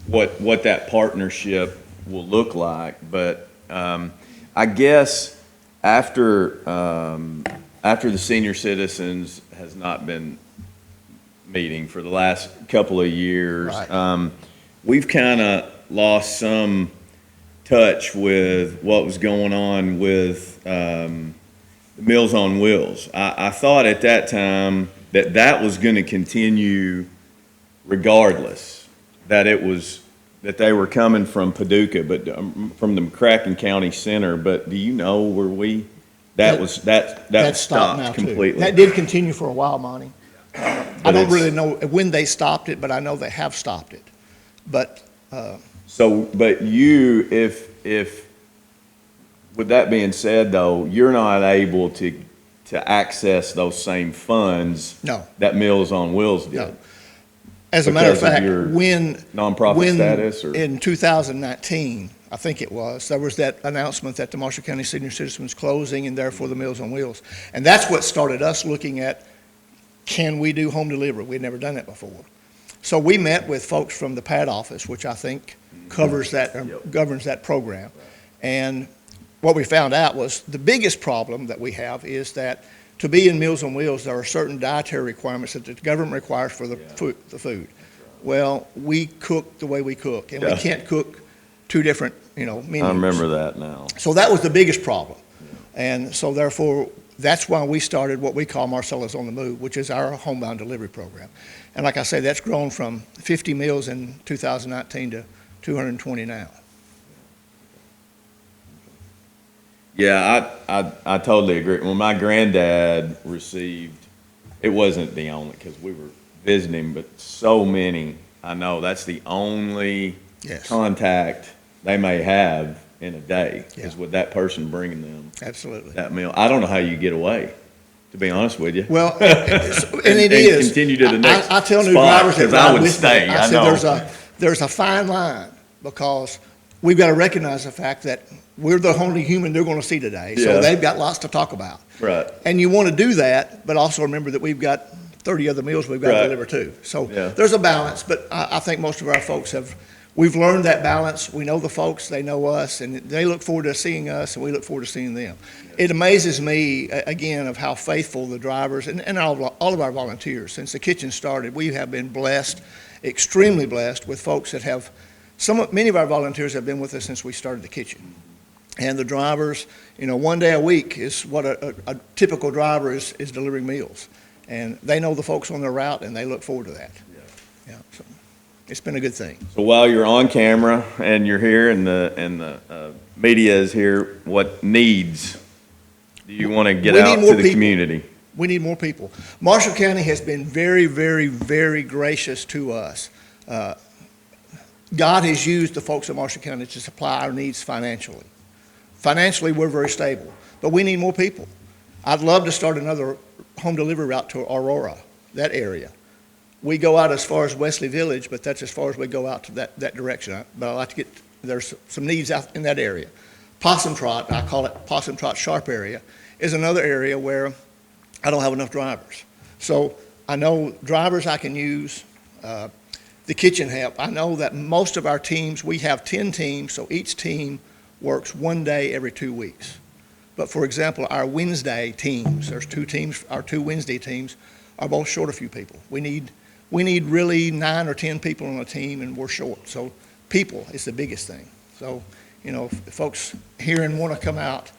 what that partnership will look like, but I guess after the senior citizens has not been meeting for the last couple of years, Right. We've kind of lost some touch with what was going on with Meals on Wheels. I thought at that time that that was going to continue regardless, that it was, that they were coming from Paducah, but from the McCracken County Center. But do you know where that was stopped now, too. completely? That did continue for a while, Monty. I But don't it's- really know when they stopped it, but I know they have stopped it. But, So, but you, if, with that being said, though, you're not able to access those same funds no, that Meals on Wheels did? no. As a matter of Because of fact, your when. nonprofit when status, or? in 2019, I think it was, there was that announcement that the Marshall County Senior Citizen was closing and therefore the Meals on Wheels. And that's what started us looking at, can we do home delivery? We'd never done that before. So we met with folks from the PAD office, which I think covers that, or governs that program. And what we found out was the biggest problem that we have is that to be in Meals on Wheels, there are certain dietary requirements that the government requires for the food. Well, we cook the way we cook, and we Yeah. can't cook two different, menus. I remember that now. So that was the biggest problem. And so therefore, that's why we started what we call Marcellus on the Move, which is our homebound delivery program. And like I say, that's grown from 50 meals in 2019 to 220 now. Yeah, I totally agree. When my granddad received, it wasn't the only, because we were visiting, but so many, I know that's the only Yes, contact they may have in a day, is Yeah. with that person bringing them absolutely. that meal. I don't know how you get away, to be honest with you. Well, and it is. Continue to the next I tell new spot, drivers that 'cause I ride would with me, stay, I know. said there's a fine line, because we've got to recognize the fact that we're the only human they're going to see today. So Yeah. they've got lots to talk about. Right. And you want to do that, but also remember that we've got 30 other meals we've got Right. to deliver too. So Yeah. there's a balance, but I think most of our folks we've learned that balance. We know the folks, they know us, and they look forward to seeing us, and we look forward to seeing them. It amazes me, again, of how faithful the drivers and all of our volunteers, since the kitchen started, we have been blessed, extremely blessed, with folks that have, many of our volunteers have been with us since we started the kitchen. And the drivers, one day a week is what a typical driver is delivering meals. And they know the folks on their route, and they look forward to that. Yeah, so it's been a good thing. So while you're on camera and you're here and the media is here, what needs do you want to get We out need to more the people. community? We need more people. Marshall County has been very, very, very gracious to us. God has used the folks of Marshall County to supply our needs financially. Financially, we're very stable, but we need more people. I'd love to start another home delivery route to Aurora, that area. We go out as far as Wesley Village, but that's as far as we go out to that direction. But I'd like to there's some needs out in that area. Possum Trot, I call it Possum Trot Sharp area, is another area where I don't have enough drivers. So I know drivers I can use, the kitchen help. I know that most of our teams, we have 10 teams, so each team works one day every 2 weeks. But for example, our Wednesday teams, there's 2 teams, our 2 Wednesday teams are both short a few people. We need really 9 or 10 people on a team, and we're short. So people is the biggest thing. So, if folks here and want to come out,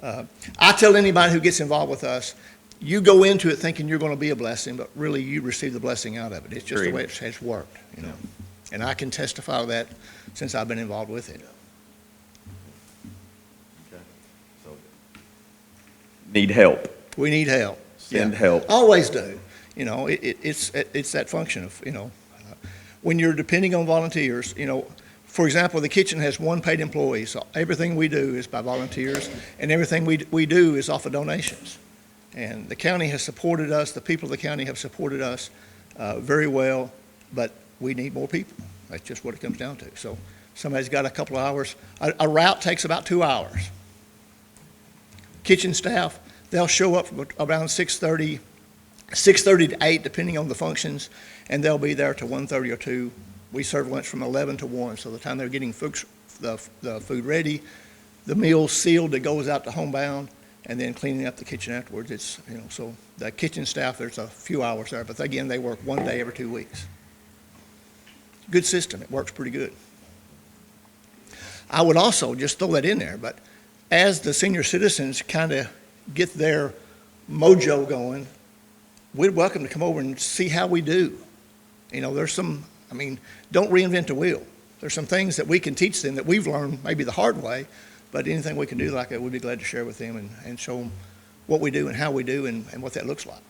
I tell anybody who gets involved with us, you go into it thinking you're going to be a blessing, but really you receive the blessing out of it. It's just the way it has worked, And I can testify to that since I've been involved with it. So, need help. We need help. Send help. Always do. It's that function of, when you're depending on volunteers, for example, the kitchen has 1 paid employee, so everything we do is by volunteers, and everything we do is off of donations. And the county has supported us, the people of the county have supported us very well, but we need more people. That's just what it comes down to. So somebody's got a couple of hours. A route takes about 2 hours. Kitchen staff, they'll show up from around 6:30 to 8, depending on the functions, and they'll be there till 1:30 or 2. We serve lunch from 11 to 1, so the time they're getting the food ready, the meal's sealed, it goes out to homebound, and then cleaning up the kitchen afterwards. It's, so the kitchen staff, there's a few hours there, but again, they work one day every 2 weeks. Good system. It works pretty good. I would also just throw that in there, but as the senior citizens kind of get their mojo going, we're welcome to come over and see how we do. You know, there's some, I mean, don't reinvent the wheel. There's some things that we can teach them that we've learned maybe the hard way, but anything we can do like that, we'd be glad to share with them and show them what we do and how we do and what that looks like.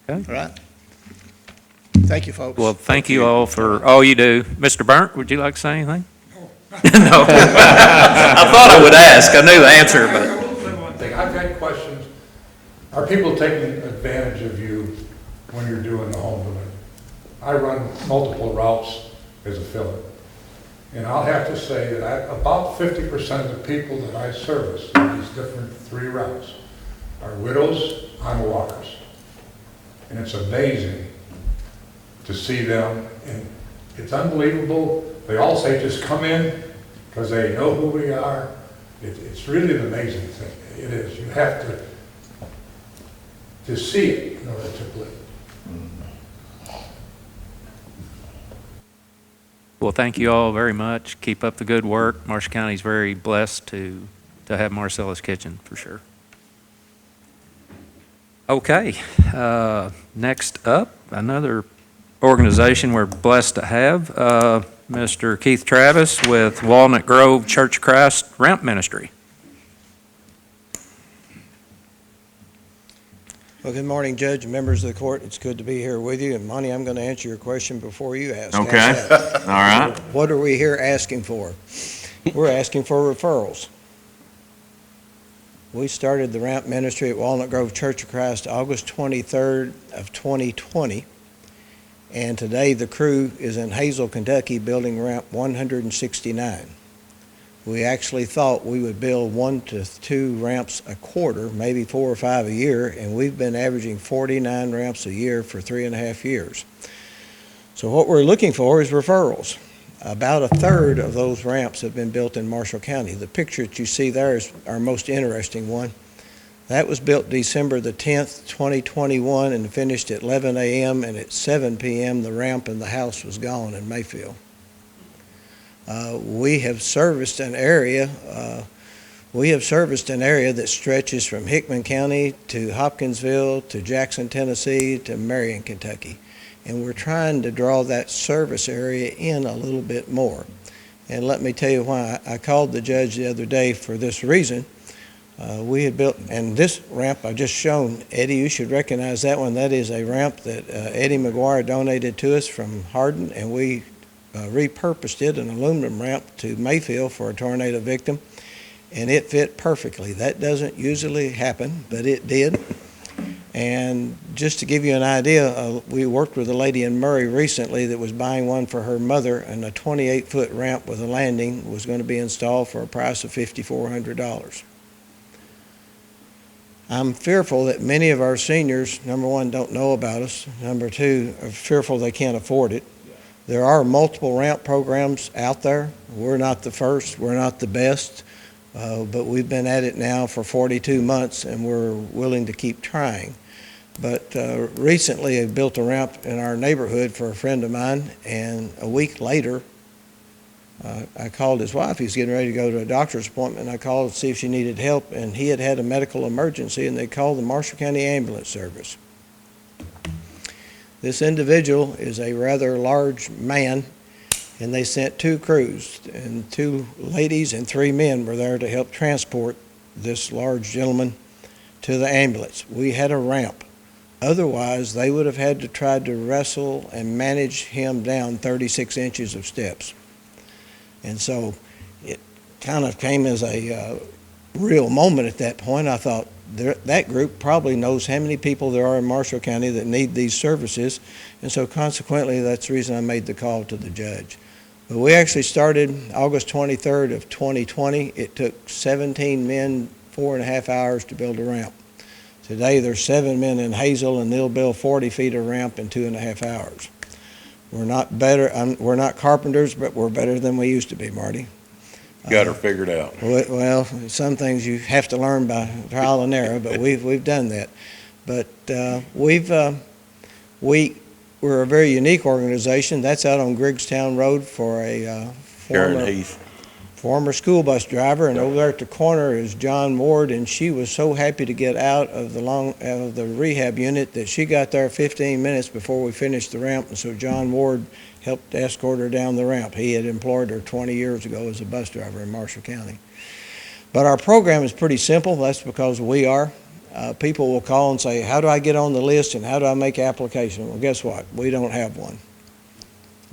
Okay. All right? Thank you, folks. Well, thank you all for all you do. Mr. Burnt, would you like to say anything? No. I thought I would ask. I knew the answer, but. I will say one thing. I've had questions. Are people taking advantage of you when you're doing the home delivery? I run multiple routes as a filler. And I'll have to say that about 50% of the people that I service in these different 3 routes are widows on walkers. And it's amazing to see them, and it's unbelievable. They all say just come in because they know who we are. It's really an amazing thing. It is. You have to see it in order to believe. Well, thank you all very much. Keep up the good work. Marshall County is very blessed to have Marcellus Kitchen, for sure. Okay, next up, another organization we're blessed to have, Mr. Keith Travis with Walnut Grove Church of Christ Ramp Ministry. Well, good morning, Judge and members of the court. It's good to be here with you. And Monty, I'm going to answer your question before you ask. Okay. All right. What are we here asking for? We're asking for referrals. We started the ramp ministry at Walnut Grove Church of Christ August 23rd of 2020. And today the crew is in Hazel, Kentucky, building ramp 169. We actually thought we would build 1 to 2 ramps a quarter, maybe 4 or 5 a year, and we've been averaging 49 ramps a year for 3.5 years. So what we're looking for is referrals. About 1/3 of those ramps have been built in Marshall County. The picture that you see there is our most interesting one. That was built December the 10th, 2021, and finished at 11 a.m., and at 7 p.m. the ramp and the house was gone in Mayfield. We have serviced an area that stretches from Hickman County to Hopkinsville to Jackson, Tennessee to Marion, Kentucky. And we're trying to draw that service area in a little bit more. And let me tell you why. I called the judge the other day for this reason. We had built, and this ramp I just shown, Eddie, you should recognize that one. That is a ramp that Eddie McGuire donated to us from Hardin, and we repurposed it, an aluminum ramp, to Mayfield for a tornado victim, and it fit perfectly. That doesn't usually happen, but it did. And just to give you an idea, we worked with a lady in Murray recently that was buying one for her mother, and a 28-foot ramp with a landing was going to be installed for a price of $5,400. I'm fearful that many of our seniors, number one, don't know about us. Number two, are fearful they can't afford it. There are multiple ramp programs out there. We're not the first, we're not the best, but we've been at it now for 42 months, and we're willing to keep trying. But recently I built a ramp in our neighborhood for a friend of mine, and a week later I called his wife. He was getting ready to go to a doctor's appointment. I called to see if she needed help, and he had had a medical emergency, and they called the Marshall County Ambulance Service. This individual is a rather large man, and they sent 2 crews, and 2 ladies and 3 men were there to help transport this large gentleman to the ambulance. We had a ramp. Otherwise, they would have had to try to wrestle and manage him down 36 inches of steps. And so it kind of came as a real moment at that point. I thought, that group probably knows how many people there are in Marshall County that need these services, and so consequently that's the reason I made the call to the judge. But we actually started August 23rd of 2020. It took 17 men 4.5 hours to build a ramp. Today there's 7 men in Hazel, and they'll build 40 feet of ramp in 2.5 hours. We're not better, we're not carpenters, but we're better than we used to be, Marty. Got her figured out. Well, some things you have to learn by trial and error, but we've done that. But we're a very unique organization. That's out on Griggstown Road for a former school bus driver, and over there at the corner is John Ward, and she was so happy to get out of the rehab unit that she got there 15 minutes before we finished the ramp, and so John Ward helped escort her down the ramp. He had employed her 20 years ago as a bus driver in Marshall County. But our program is pretty simple. That's because we are. People will call and say, how do I get on the list and how do I make application? Well, guess what? We don't have one.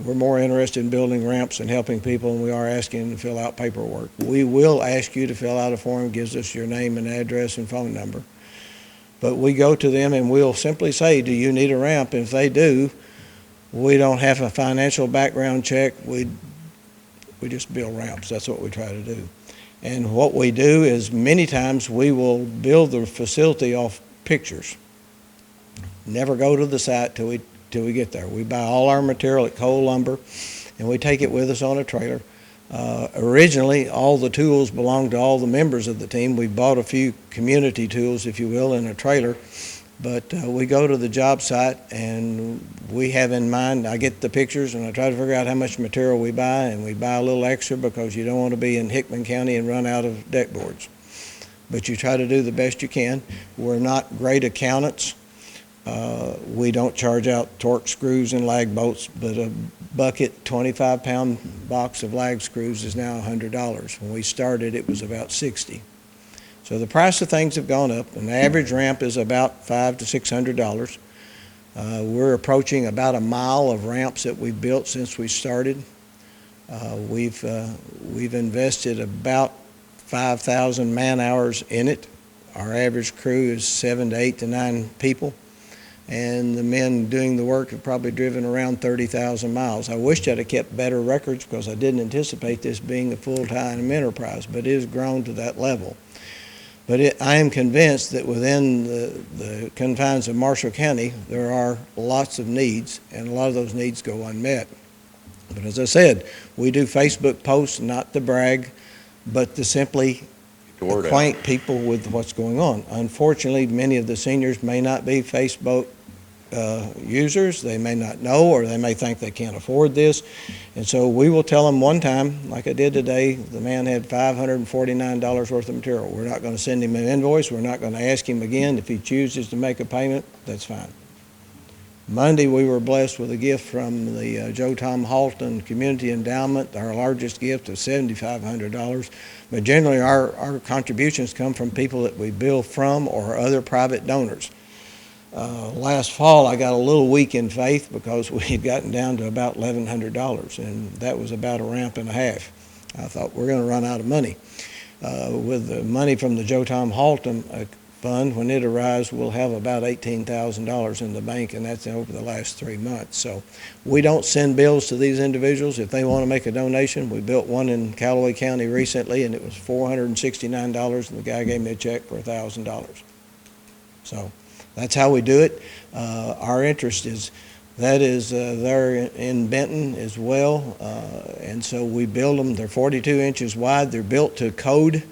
We're more interested in building ramps and helping people than we are asking them to fill out paperwork. We will ask you to fill out a form, gives us your name and address and phone number. But we go to them and we'll simply say, do you need a ramp? And if they do, we don't have a financial background check. We just build ramps. That's what we try to do. And what we do is many times we will build the facility off pictures. Never go to the site till we get there. We buy all our material at Cole Lumber, and we take it with us on a trailer. Originally, all the tools belonged to all the members of the team. We bought a few community tools, if you will, in a trailer. But we go to the job site, and we have in mind, I get the pictures, and I try to figure out how much material we buy, and we buy a little extra because you don't want to be in Hickman County and run out of deck boards. But you try to do the best you can. We're not great accountants. We don't charge out torque screws and lag bolts, but a bucket 25-pound box of lag screws is now $100. When we started, it was about $60. So the price of things have gone up. An average ramp is about $500 to $600. We're approaching about a mile of ramps that we've built since we started. We've invested about 5,000 man hours in it. Our average crew is 7 to 8 to 9 people. And the men doing the work have probably driven around 30,000 miles. I wished I'd have kept better records because I didn't anticipate this being a full-time enterprise, but it has grown to that level. But I am convinced that within the confines of Marshall County, there are lots of needs, and a lot of those needs go unmet. But as I said, we do Facebook posts not to brag, but to simply acquaint people with what's going on. Unfortunately, many of the seniors may not be Facebook users. They may not know, or they may think they can't afford this. And so we will tell them one time, like I did today, the man had $549 worth of material. We're not going to send him an invoice. We're not going to ask him again. If he chooses to make a payment, that's fine. Monday, we were blessed with a gift from the Joe Tom Halton Community Endowment, our largest gift of $7,500. But generally, our contributions come from people that we bill from or other private donors. Last fall, I got a little weak in faith because we had gotten down to about $1,100, and that was about a ramp and a half. I thought, we're going to run out of money. With the money from the Joe Tom Halton fund, when it arrives, we'll have about $18,000 in the bank, and that's over the last 3 months. So we don't send bills to these individuals. If they want to make a donation, we built one in Callaway County recently, and it was $469, and the guy gave me a check for $1,000. So that's how we do it. Our interest is there in Benton as well, and so we build them. They're 42 inches wide. They're built to code.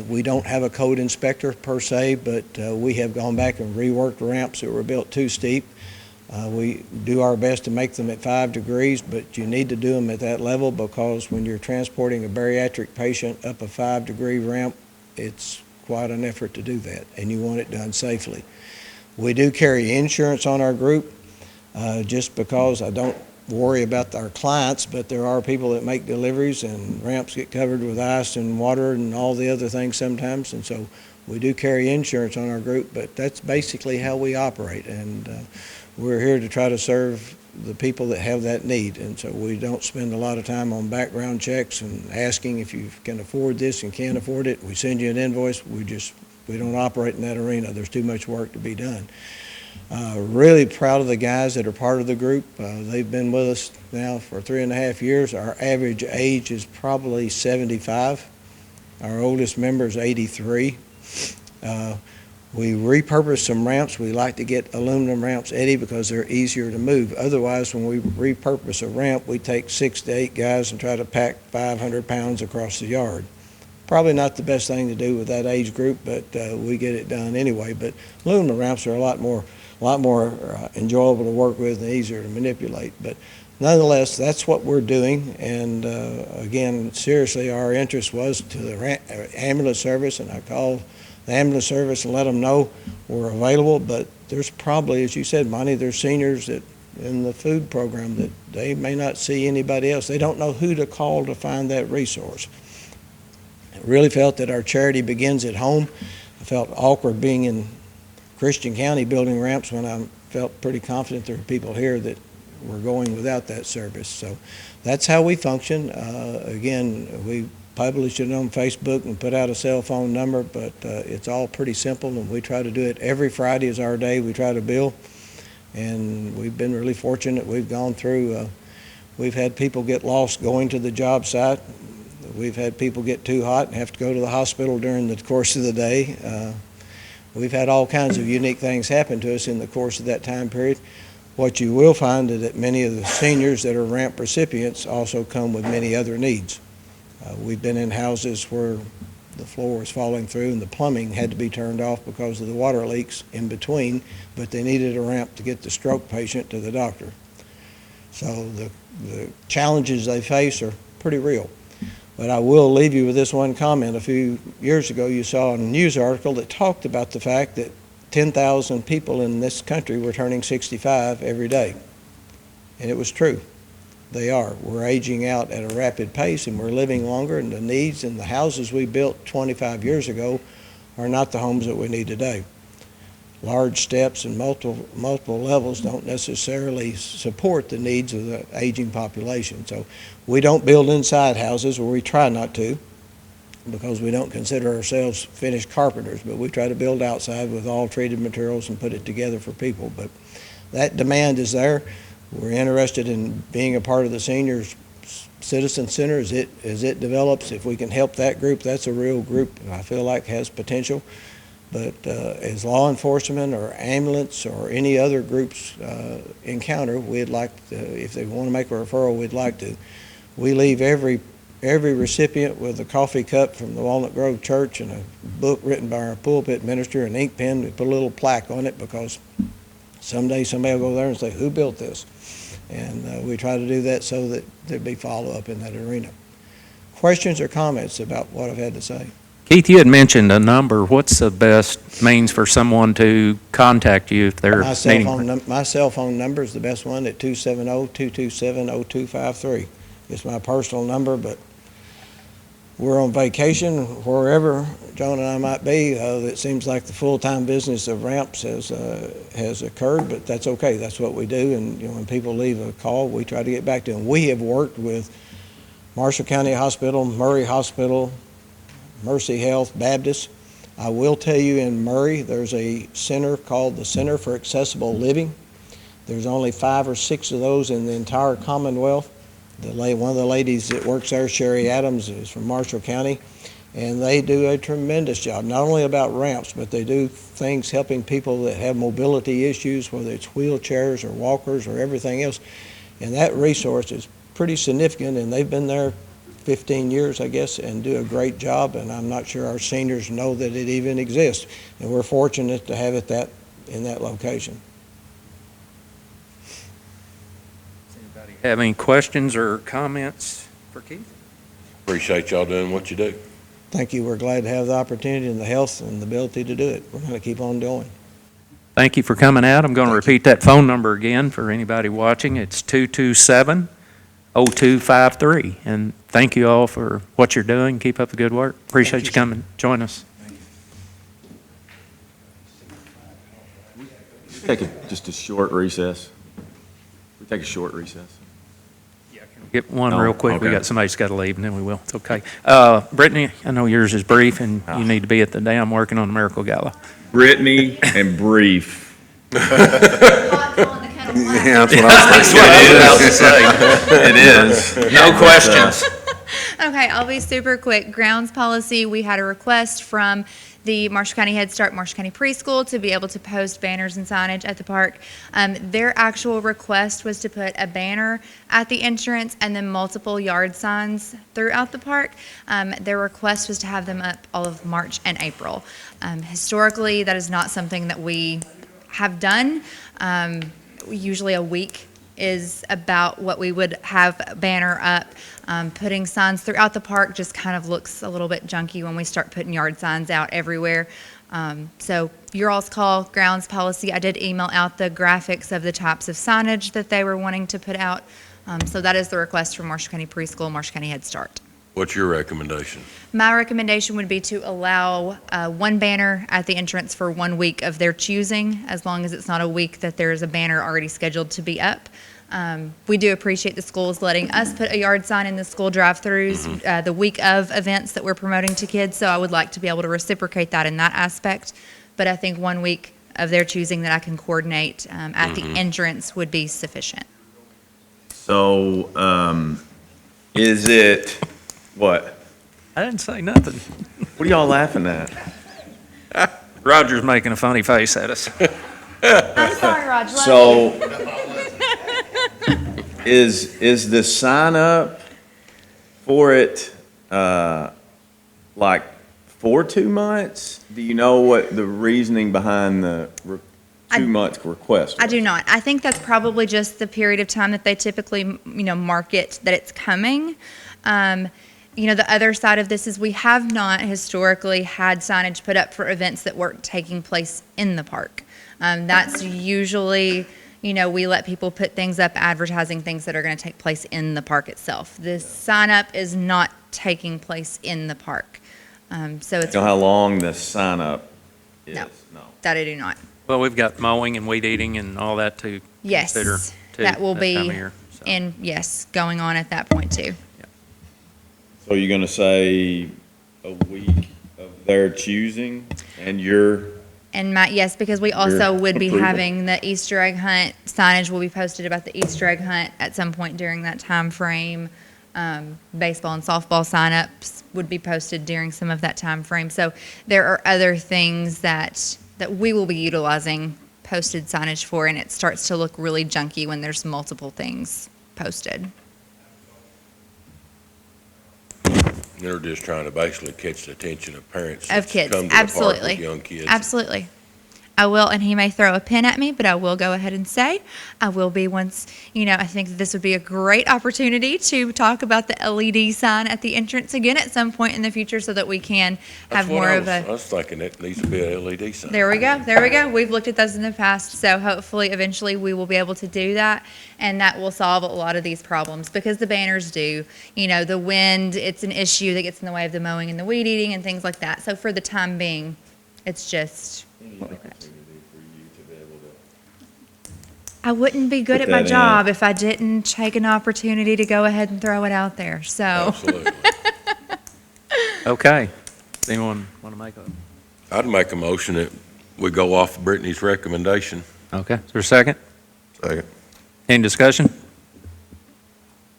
We don't have a code inspector per se, but we have gone back and reworked ramps that were built too steep. We do our best to make them at 5 degrees, but you need to do them at that level because when you're transporting a bariatric patient up a 5-degree ramp, it's quite an effort to do that, and you want it done safely. We do carry insurance on our group just because I don't worry about our clients, but there are people that make deliveries and ramps get covered with ice and water and all the other things sometimes, and so we do carry insurance on our group, but that's basically how we operate, and we're here to try to serve the people that have that need, and so we don't spend a lot of time on background checks and asking if you can afford this and can't afford it. We send you an invoice. We don't operate in that arena. There's too much work to be done. Really proud of the guys that are part of the group. They've been with us now for 3.5 years. Our average age is probably 75. Our oldest member is 83. We repurpose some ramps. We like to get aluminum ramps, Eddie, because they're easier to move. Otherwise, when we repurpose a ramp, we take 6 to 8 guys and try to pack 500 pounds across the yard. Probably not the best thing to do with that age group, but we get it done anyway. But aluminum ramps are a lot more enjoyable to work with and easier to manipulate. But nonetheless, that's what we're doing. And again, seriously, our interest was to the ambulance service, and I called the ambulance service and let them know we're available. But there's probably, as you said, Monty, there's seniors that in the food program that they may not see anybody else. They don't know who to call to find that resource. I really felt that our charity begins at home. I felt awkward being in Christian County building ramps when I felt pretty confident there were people here that were going without that service. So that's how we function. Again, we publish it on Facebook and put out a cell phone number, but it's all pretty simple, and we try to do it every Friday is our day. We try to bill, and we've been really fortunate. We've gone through, we've had people get lost going to the job site. We've had people get too hot and have to go to the hospital during the course of the day. We've had all kinds of unique things happen to us in the course of that time period. What you will find is that many of the seniors that are ramp recipients also come with many other needs. We've been in houses where the floor was falling through and the plumbing had to be turned off because of the water leaks in between, but they needed a ramp to get the stroke patient to the doctor. So the challenges they face are pretty real. But I will leave you with this one comment. A few years ago, you saw a news article that talked about the fact that 10,000 people in this country were turning 65 every day. And it was true. They are. We're aging out at a rapid pace, and we're living longer, and the needs and the houses we built 25 years ago are not the homes that we need today. Large steps and multiple levels don't necessarily support the needs of the aging population. So we don't build inside houses, or we try not to, because we don't consider ourselves finished carpenters, but we try to build outside with all treated materials and put it together for people. But that demand is there. We're interested in being a part of the seniors citizen center as it develops. If we can help that group, that's a real group I feel like has potential. But as law enforcement or ambulance or any other groups encounter, we'd like to, if they want to make a referral, we'd like to. We leave every recipient with a coffee cup from the Walnut Grove Church and a book written by our pulpit minister, an ink pen. We put a little plaque on it because someday somebody will go there and say, who built this? And we try to do that so that there'd be follow-up in that arena. Questions or comments about what I've had to say? Keith, you had mentioned a number. What's the best means for someone to contact you if they're needing? My cell phone number is the best one at 270-227-0253. It's my personal number, but we're on vacation wherever Joan and I might be. It seems like the full-time business of ramps has occurred, but that's okay. That's what we do, and when people leave a call, we try to get back to them. We have worked with Marshall County Hospital, Murray Hospital, Mercy Health, Baptist. I will tell you in Murray, there's a center called the Center for Accessible Living. There's only 5 or 6 of those in the entire Commonwealth. One of the ladies that works there, Sherry Adams, is from Marshall County, and they do a tremendous job, not only about ramps, but they do things helping people that have mobility issues, whether it's wheelchairs or walkers or everything else. And that resource is pretty significant, and they've been there 15 years, I guess, and do a great job, and I'm not sure our seniors know that it even exists, and we're fortunate to have it in that location. Have any questions or comments for Keith? Appreciate y'all doing what you do. Thank you. We're glad to have the opportunity and the health and the ability to do it. We're going to keep on doing. Thank you for coming out. I'm going to repeat that phone number again for anybody watching. It's 227-0253. And thank you all for what you're doing. Keep up the good work. Appreciate you coming. Join us. Take just a short recess. We take a short recess. Get one real quick. Okay. We got somebody's got to leave, and then we will. It's okay. Brittany, I know yours is brief, and you need to be at the day. I'm working on the Miracle Gala. Brittany and brief. Yeah, that's what I was thinking. It is. No questions. Okay, I'll be super quick. Grounds policy, we had a request from the Marshall County Head Start, Marshall County Preschool to be able to post banners and signage at the park. Their actual request was to put a banner at the entrance and then multiple yard signs throughout the park. Their request was to have them up all of March and April. Historically, that is not something that we have done. Usually a week is about what we would have a banner up. Putting signs throughout the park just kind of looks a little bit junky when we start putting yard signs out everywhere. So your all's call, grounds policy. I did email out the graphics of the types of signage that they were wanting to put out. So that is the request from Marshall County Preschool, Marshall County Head Start. What's your recommendation? My recommendation would be to allow one banner at the entrance for 1 week of their choosing, as long as it's not a week that there's a banner already scheduled to be up. We do appreciate the schools letting us put a yard sign in the school drive-throughs the week of events that we're promoting to kids, so I would like to be able to reciprocate that in that aspect. But I think 1 week of their choosing that I can coordinate at the entrance would be sufficient. So, is it, what? I didn't say nothing. What are y'all laughing at? Roger's making a funny face at us. I'm sorry, Roger. So, is the sign up for it, like for 2 months? Do you know what the reasoning behind the 2 month request was? I do not. I think that's probably just the period of time that they typically, market that it's coming. The other side of this is we have not historically had signage put up for events that weren't taking place in the park. That's usually, we let people put things up advertising things that are going to take place in the park itself. This sign up is not taking place in the park. So it's. You know how long the sign up is? No, that I do not. Well, we've got mowing and weed eating and all that to Yes, consider too. that will time be, of year, so. and yes, going on at that point too. So you're gonna say a week of their choosing and your, And yes, because we also would be approval. having the Easter egg hunt, signage will be posted about the Easter egg hunt at some point during that time frame. Baseball and softball signups would be posted during some of that time frame. So there are other things that we will be utilizing posted signage for, and it starts to look really junky when there's multiple things posted. They're just trying to basically catch the attention of parents. Of that kids, come to the park absolutely. with young kids. Absolutely. I will, and he may throw a pin at me, but I will go ahead and say, I will be once, I think that this would be a great opportunity to talk about the LED sign at the entrance again at some point in the future so that we can have more of a. I was thinking it needs to be a LED sign. There we go. There we go. We've looked at those in the past, so hopefully, eventually, we will be able to do that, and that will solve a lot of these problems because the banners do. The wind, it's an issue that gets in the way of the mowing and the weed eating and things like that. So for the time being, it's just what we put. I wouldn't be good Put at my that in. job if I didn't take an opportunity to go ahead and throw it out there. So. Absolutely. Okay. Does anyone want to make a? I'd make a motion that we go off Brittany's recommendation. Okay. Is there a second? Second. Any discussion?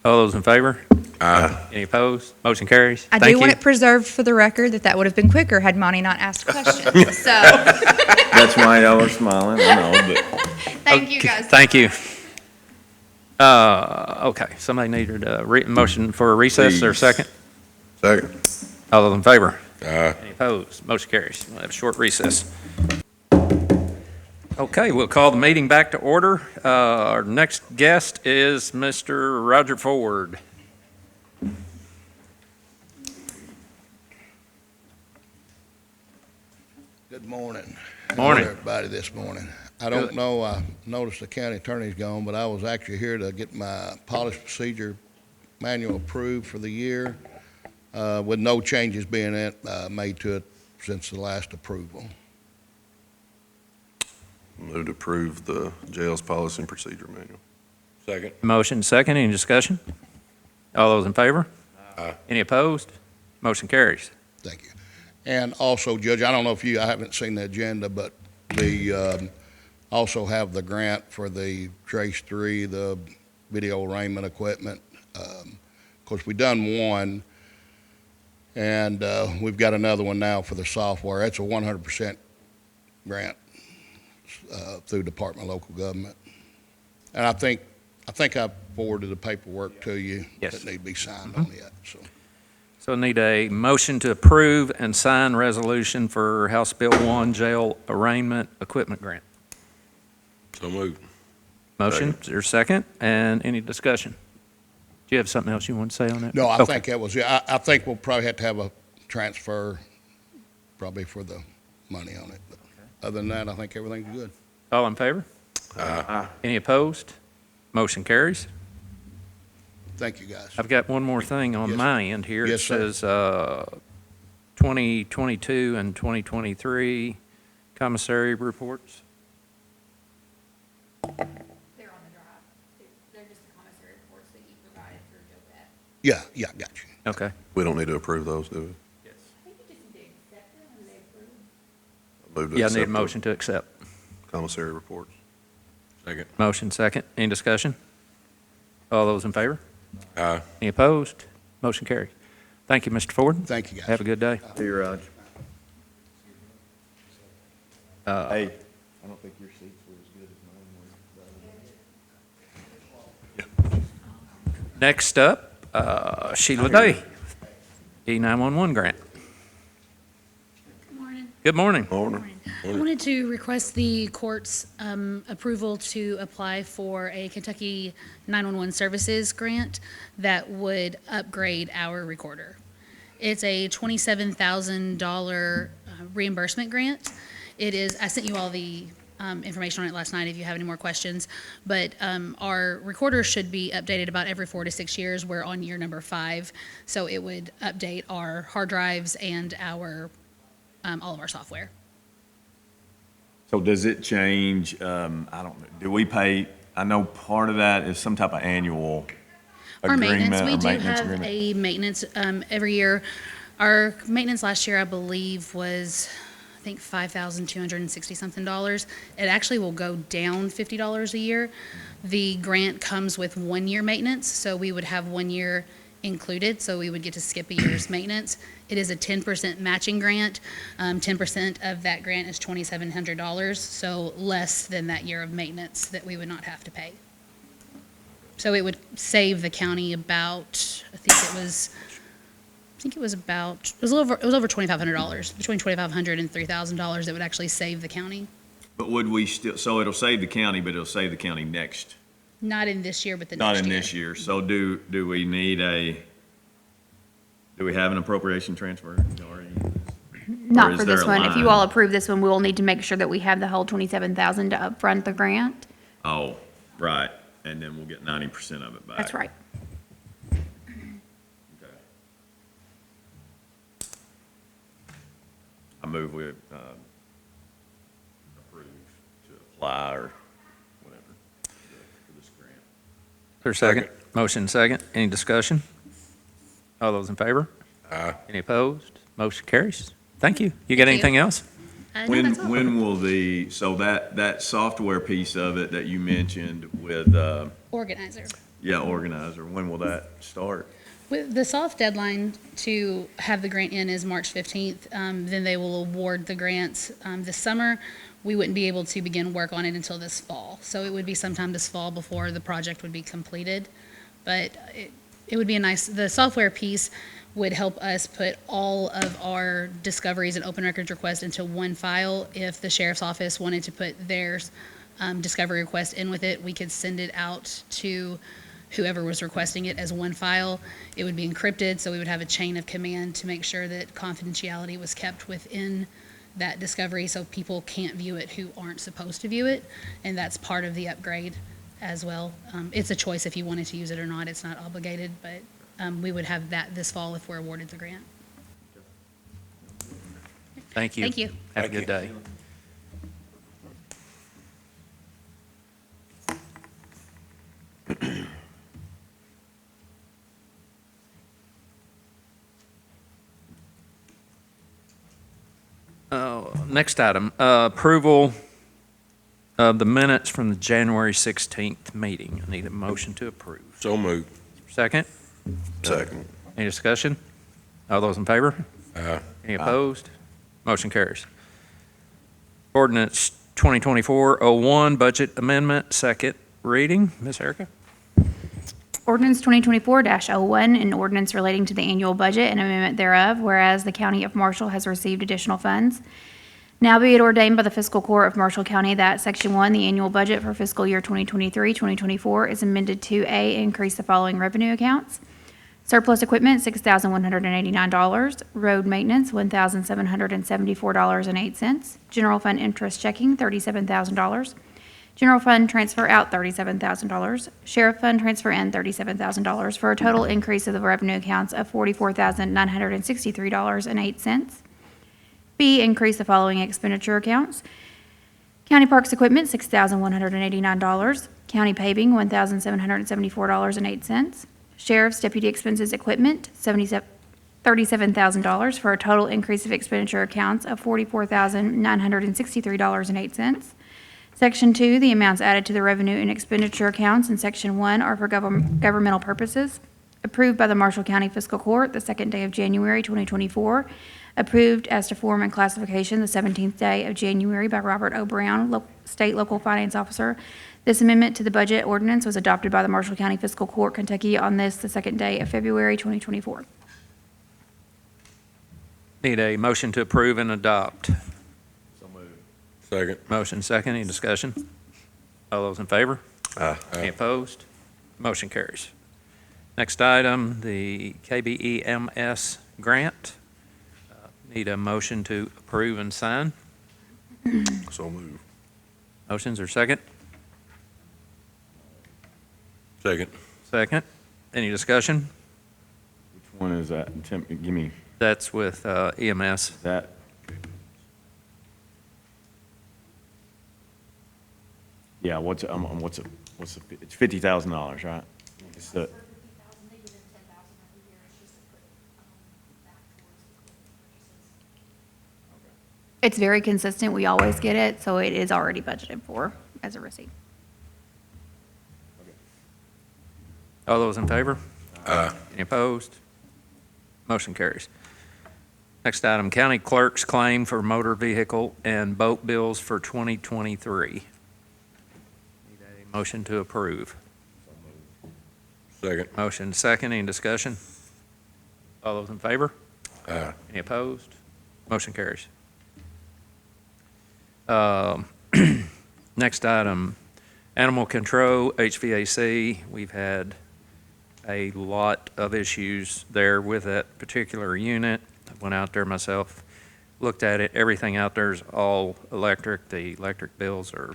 All those in favor? Aye. Any opposed? Motion carries. I Thank do want you. it preserved for the record that would have been quicker had Monty not asked questions. So, that's why y'all are smiling, I know, but. thank you guys. Thank you. Okay, somebody needed a motion for a recess or a Please. second? Second. All those in favor? Aye. Any opposed? Motion carries. We'll have a short recess. Okay, we'll call the meeting back to order. Our next guest is Mr. Roger Ford. Good morning. Morning. Hello, everybody this morning. I don't know, I noticed the county attorney's gone, but I was actually here to get my policy procedure manual approved for the year, with no changes being made to it since the last approval. Move to approve the jail's policy and procedure manual. Second. Motion second, any discussion? All those in favor? Aye. Any opposed? Motion carries. Thank you. And also, Judge, I don't know if I haven't seen the agenda, but also have the grant for the Trace 3, the video arraignment equipment. Of course, we done one, and we've got another one now for the software. That's a 100% grant through Department of Local Government. And I think I forwarded the paperwork to you. Yes. That need to be signed on it, so. So need a motion to approve and sign resolution for House Bill 1 jail arraignment equipment grant. So moved. Motion, is there a second? And any discussion? Do you have something else you want to say on that? No, I Okay. think that was, yeah, I think we'll probably have to have a transfer, probably for the money on it. But other than that, I think everything's good. All in favor? Any opposed? Motion carries. Thank you, guys. I've got one more thing on Yes. my end here. Yes, sir. It says 2022 and 2023 commissary reports. They're on the drive. They're just the commissary reports that you provided through GoBet. Yeah, got you. Okay. We don't need to approve those, do we? I think you just need to accept them and they approve. Move to Yeah, I need a accept the motion to accept. Commissary reports. Second. Motion second. Any discussion? All those in favor? Aye. Any opposed? Motion carries. Thank you, Mr. Ford. Thank you, guys. Have a good day. See you, Raj. Hey, I don't think your seats were as good as mine were. Next up, Sheila Day, E911 grant. Good morning. Good morning. I wanted to request the court's approval to apply for a Kentucky 911 Services grant that would upgrade our recorder. It's a $27,000 reimbursement grant. It is, I sent you all the information on it last night if you have any more questions, but our recorder should be updated about every 4 to 6 years. We're on year number 5, so it would update our hard drives and our all of our software. So does it change, I don't know, do we pay, I know part of that is some type of annual Our agreement maintenance, or we do maintenance have agreement? a maintenance every year. Our maintenance last year, I believe, was, I think, $5,260 something. It actually will go down $50 a year. The grant comes with 1 year maintenance, so we would have 1 year included, so we would get to skip a year's maintenance. It is a 10% matching grant. 10% of that grant is $2,700, so less than that year of maintenance that we would not have to pay. So it would save the county about, it was over $2,500, between $2,500 and $3,000 that would actually save the county. But would we still, so it'll save the county, but it'll save the county next, Not in this year, but the not next in year. this year. So do we need do we have an appropriation transfer already? Not is for there this a one. If you line? all approve this one, we'll need to make sure that we have the whole 27,000 to upfront the grant. Oh, right, and then we'll get 90% of it back. That's right. Okay. I move we approve to apply or whatever for this grant. Is there a second? Motion second. Any discussion? All those in favor? Aye. Any opposed? Motion carries. Thank you. You got anything else? No, that's all. When will so that software piece of it that you mentioned with, Organizer. Organizer, when will that start? With the soft deadline to have the grant in is March 15th. Then they will award the grants this summer. We wouldn't be able to begin work on it until this fall. So it would be sometime this fall before the project would be completed. But it would be the software piece would help us put all of our discoveries and open records requests into one file. If the sheriff's office wanted to put their discovery request in with it, we could send it out to whoever was requesting it as one file. It would be encrypted, so we would have a chain of command to make sure that confidentiality was kept within that discovery so people can't view it who aren't supposed to view it. And that's part of the upgrade as well. It's a choice if you wanted to use it or not. It's not obligated, but we would have that this fall if we're awarded the grant. Thank you. Thank you. Have a good day. Next item, approval of the minutes from the January 16th meeting. I need a motion to approve. So moved. Second? Second. Any discussion? All those in favor? Aye. Any opposed? Motion carries. Ordinance 2024-01, budget amendment, second reading. Ms. Erica? Ordinance 2024-01, an ordinance relating to the annual budget and amendment thereof, whereas the County of Marshall has received additional funds Now be it ordained by the Fiscal Court of Marshall County that Section 1, the annual budget for fiscal year 2023-2024 is amended to A, increase the following revenue accounts. Surplus equipment, $6,189. Road maintenance, $1,774.08. General fund interest checking, $37,000. General fund transfer out, $37,000. Sheriff fund transfer in, $37,000, for a total increase of the revenue accounts of $44,963.08. B, increase the following expenditure accounts. County Parks equipment, $6,189. County paving, $1,774.08. Sheriff's deputy expenses equipment, $37,000, for a total increase of expenditure accounts of $44,963.08. Section 2, the amounts added to the revenue and expenditure accounts in Section 1 are for governmental purposes. Approved by the Marshall County Fiscal Court the 2nd day of January 2024. Approved as to form and classification the 17th day of January by Robert O. Brown, State Local Finance Officer. This amendment to the budget ordinance was adopted by the Marshall County Fiscal Court, Kentucky on this, the 2nd day of February 2024. Need a motion to approve and adopt. So moved. Second. Motion second, any discussion? All those in favor? Aye. Any opposed? Motion carries. Next item, the KBEMS grant. Need a motion to approve and sign. So move. Motions or second? Second. Second. Any discussion? Which one is that? Tim, give me That's with EMS. that. Yeah, what's it, it's $50,000, right? It's the, It's very consistent. We always get it, so it is already budgeted for as a receipt. All those in favor? Aye. Any opposed? Motion carries. Next item, county clerk's claim for motor vehicle and boat bills for 2023. Need a motion to approve. Second. Motion second, any discussion? All those in favor? Aye. Any opposed? Motion carries. Next item, animal control, HVAC. We've had a lot of issues there with that particular unit. I went out there myself, looked at it. Everything out there is all electric. The electric bills are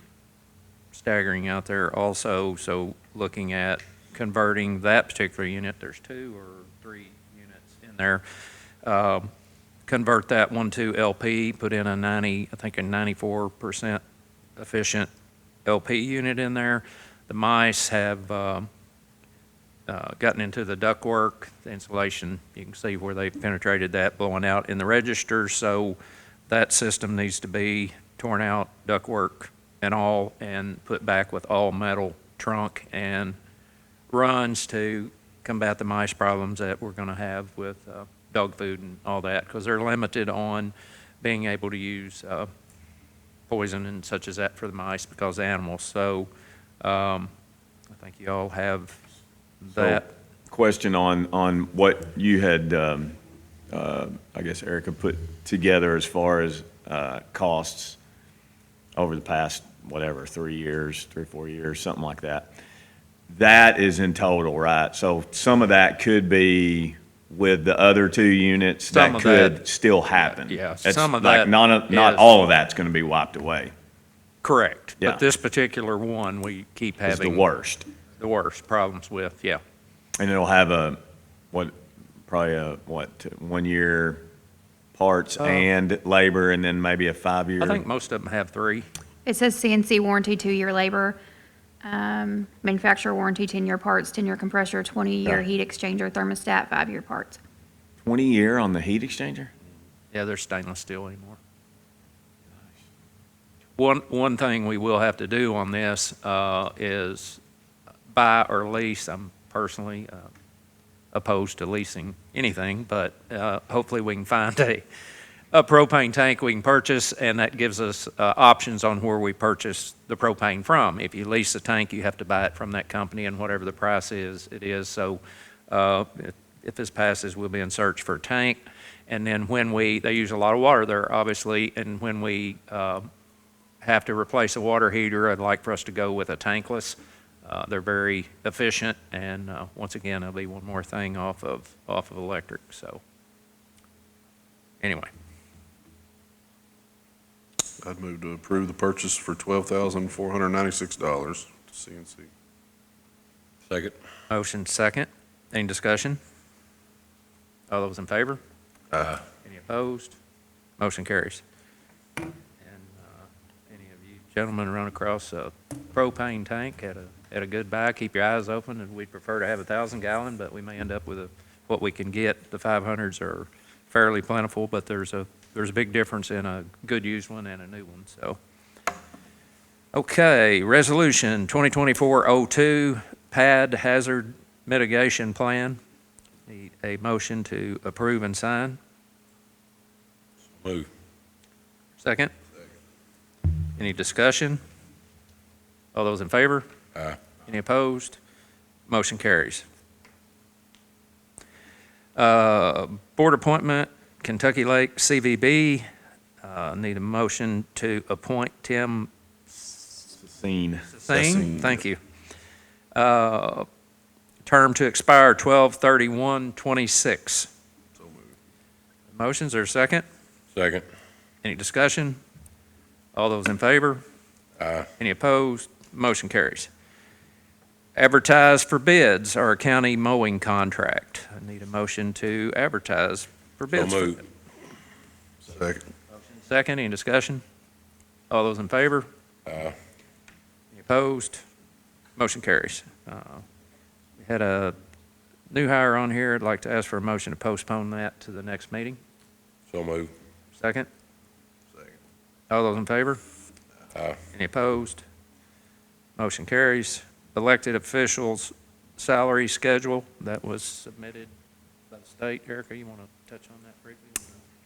staggering out there also. So looking at converting that particular unit, there's 2 or 3 units in there. Convert that one to LP, put in a 94% efficient LP unit in there. The mice have gotten into the ductwork, the insulation. You can see where they've penetrated that, blowing out in the register. So that system needs to be torn out, ductwork and all, and put back with all metal trunk and runs to combat the mice problems that we're going to have with dog food and all that, because they're limited on being able to use poison and such as that for the mice because of animals. So I think you all have that. So, question on what you had, I guess Erica put together as far as costs over the past, 3 or 4 years, something like that. That is in total, right? So some of that could be with the other 2 units Some that of could that- still happen. Yeah, It's some of like that not is- all of that's going to be wiped away. Correct. Yeah. But this particular one, we keep It's the having worst. the worst problems with, yeah. And it'll have probably a 1 year parts and labor, and then maybe a 5-year. I think most of them have 3. It says CNC warranty, 2-year labor, manufacturer warranty, 10-year parts, 10-year compressor, 20-year Yeah. heat exchanger, thermostat, 5-year parts. 20-year on the heat exchanger? Yeah, they're stainless steel anymore. One thing we will have to do on this is buy or lease. I'm personally opposed to leasing anything, but hopefully we can find a propane tank we can purchase, and that gives us options on where we purchase the propane from. If you lease a tank, you have to buy it from that company, and whatever the price is, it is. So if this passes, we'll be in search for a tank. And then they use a lot of water there, obviously, and when we have to replace a water heater, I'd like for us to go with a tankless. They're very efficient, and once again, it'll be one more thing off of electric, so. Anyway, I'd move to approve the purchase for $12,496 to CNC. Second. motion second. Any discussion? All those in favor? Aye. Any opposed? Motion carries. And any of you gentlemen run across a propane tank at a good buy, keep your eyes open, and we'd prefer to have 1,000 gallon, but we may end up with what we can get. The 500s are fairly plentiful, but there's a big difference in a good used one and a new one, so. Okay, resolution 2024-02, PAD Hazard Mitigation Plan. Need a motion to approve and sign. Move. Second? Any discussion? All those in favor? Aye. Any opposed? Motion carries. Board appointment, Kentucky Lake CVB. Need a motion to appoint Tim Scene. Singh. Thank you. Term to expire 12/31/26. So moved. Motions are second? Second. Any discussion? All those in favor? Aye. Any opposed? Motion carries. Advertise for bids, our county mowing contract. I need a motion to advertise for So bids. moved. Second. Second, any discussion? All those in favor? Aye. Any opposed? Motion carries. We had a new hire on here. I'd like to ask for a motion to postpone that to the next meeting. So moved. Second? Second. All those in favor? Aye. Any opposed? Motion carries. Elected officials' salary schedule, that was submitted by the state. Erica, you want to touch on that briefly?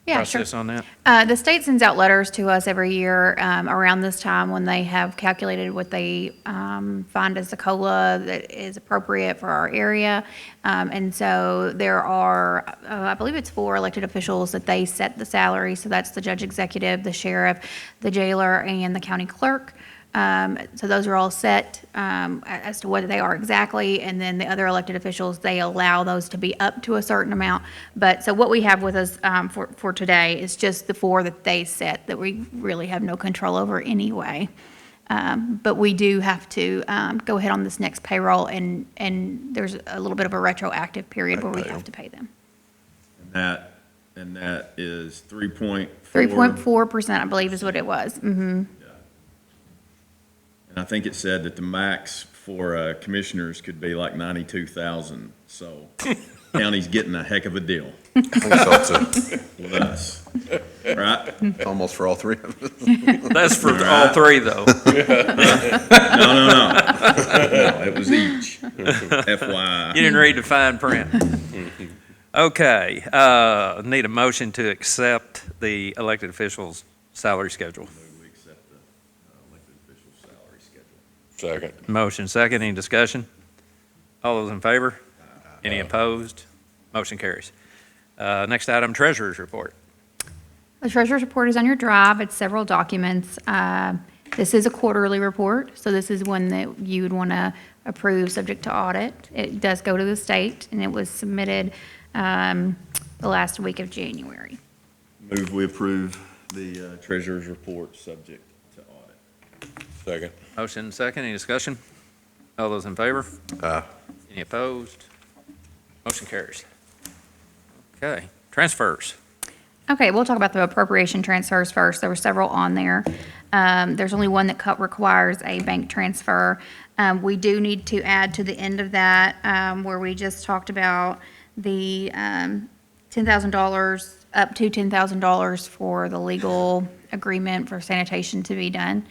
Yeah, sure. Process on that? The state sends out letters to us every year around this time when they have calculated what they find as the COLA that is appropriate for our area. And so there are, I believe it's 4 elected officials that they set the salary. So that's the judge executive, the sheriff, the jailer, and the county clerk. So those are all set as to what they are exactly, and then the other elected officials, they allow those to be up to a certain amount. But, so what we have with us for today is just the 4 that they set that we really have no control over anyway. But we do have to go ahead on this next payroll, and there's a little bit of a retroactive period where we have to pay them. And that is 3.4. 3.4%, I believe, is what it was. Mm-hmm. And I think it said that the max for commissioners could be like 92,000. So county's getting a heck of a deal I think so too. with us, right? Almost for all three of us. That's for all 3, though. No, it was each. FYI. You didn't read the fine print. Okay, need a motion to accept the elected officials' salary schedule. We accept the elected official salary schedule. Second. Motion second, any discussion? All those in favor? Any opposed? Motion carries. Next item, treasurer's report. The treasurer's report is on your drive. It's several documents. This is a quarterly report, so this is one that you would want to approve subject to audit. It does go to the state, and it was submitted the last week of January. Move we approve the treasurer's report subject to audit. Second. Motion second, any discussion? All those in favor? Aye. Any opposed? Motion carries. Okay, transfers. Okay, we'll talk about the appropriation transfers first. There were several on there. There's only one that requires a bank transfer. We do need to add to the end of that, where we just talked about the $10,000, up to $10,000 for the legal agreement for sanitation to be done.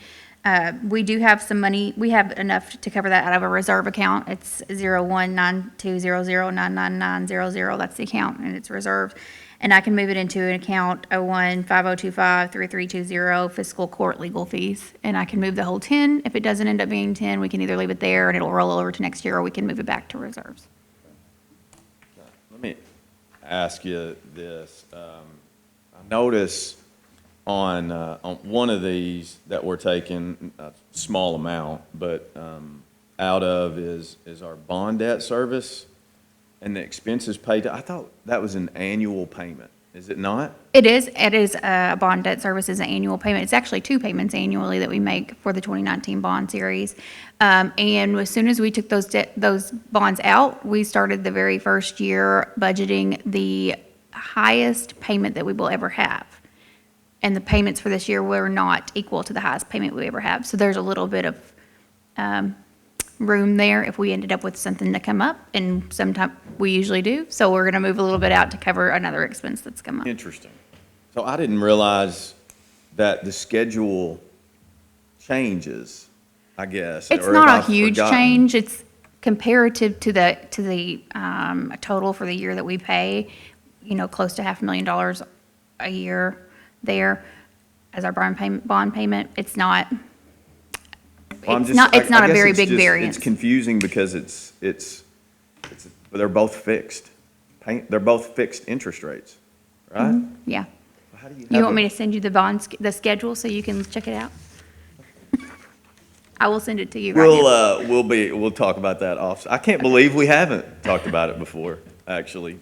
We do have some money. We have enough to cover that out of a reserve account. It's 019200999900. That's the account, and it's reserved. And I can move it into an account 0150253320 fiscal court legal fees. And I can move the whole 10. If it doesn't end up being 10, we can either leave it there and it'll roll over to next year, or we can move it back to reserves. Let me ask you this. I notice on one of these that we're taking a small amount, but out of is our bond debt service and the expenses paid. I thought that was an annual payment. Is it not? It is, bond debt service is an annual payment. It's actually 2 payments annually that we make for the 2019 bond series. And as soon as we took those bonds out, we started the very first year budgeting the highest payment that we will ever have. And the payments for this year were not equal to the highest payment we ever have. So there's a little bit of room there if we ended up with something to come up, and sometimes we usually do. So we're going to move a little bit out to cover another expense that's come up. Interesting. So I didn't realize that the schedule changes, I guess. It's or not have a I huge forgotten? change. It's comparative to the total for the year that we pay, close to $500,000 a year there as our bond payment. It's not, Well, it's not I a guess very it's big just- variance. It's confusing because they're both fixed. They're both fixed interest rates, right? Yeah. How do you You have want a- me to send you the schedule so you can check it out? I will send it to you right now. We'll talk about that off. I can't believe we haven't talked about it before, actually.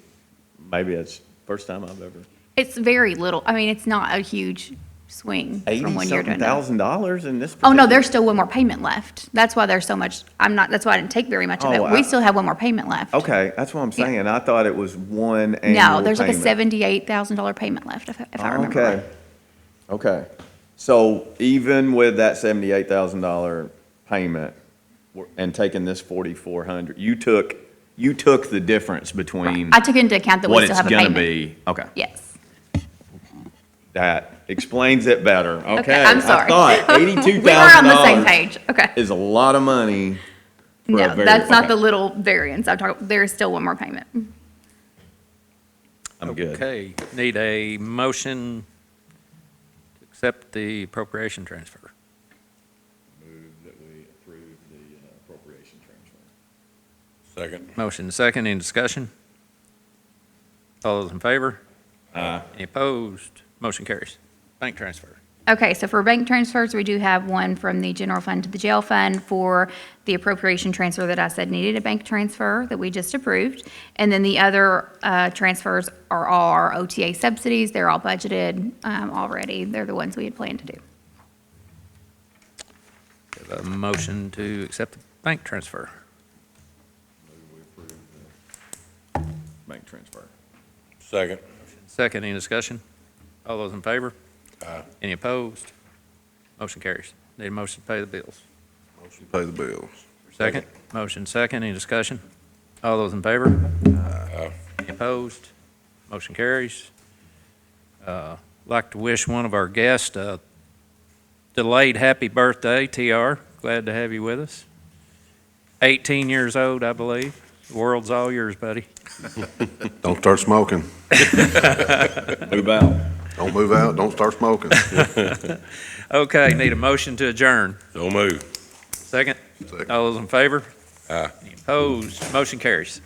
Maybe it's the first time I've ever. It's very little. I mean, it's not a huge swing from one year to another. $80,000 in this. Oh, no, there's still one more payment left. That's why there's so much, that's why I didn't take very much of Oh, it. We still have one more payment left. Okay, that's what I'm Yeah. saying. I thought it was one annual No, there's like a payment. $78,000 payment left, if I remember right. Okay. So even with that $78,000 payment and taking this 4,400, you took the difference between I took into account that we what still it's have a gonna payment. be. Okay. Yes. That explains it better. Okay. Okay, I'm sorry. I thought $82,000 We were on the same page. Okay. is a lot of money. for a No, very- that's not okay. the little variance. There is still one more payment. I'm good. Okay, need a motion to accept the appropriation transfer. Move that we approve the appropriation transfer. Second. Motion second, any discussion? All those in favor? Aye. Any opposed? Motion carries. Bank transfer. Okay, so for bank transfers, we do have one from the general fund to the jail fund for the appropriation transfer that I said needed a bank transfer that we just approved. And then the other transfers are all our OTA subsidies. They're all budgeted already. They're the ones we had planned to do. Have a motion to accept the bank transfer. Bank transfer. Second. Second, any discussion? All those in favor? Aye. Any opposed? Motion carries. Need a motion to pay the bills. Motion to pay the bills. Second. Motion second, any discussion? All those in favor? Aye. Any opposed? Motion carries. Like to wish one of our guests a delayed happy birthday, TR. Glad to have you with us. 18 years old, I believe. The world's all yours, buddy. Don't start smoking. Move out. Don't move out, don't start smoking. Okay, need a motion to adjourn. So move. Second? Second. All those in favor? Aye. Any opposed? Motion carries.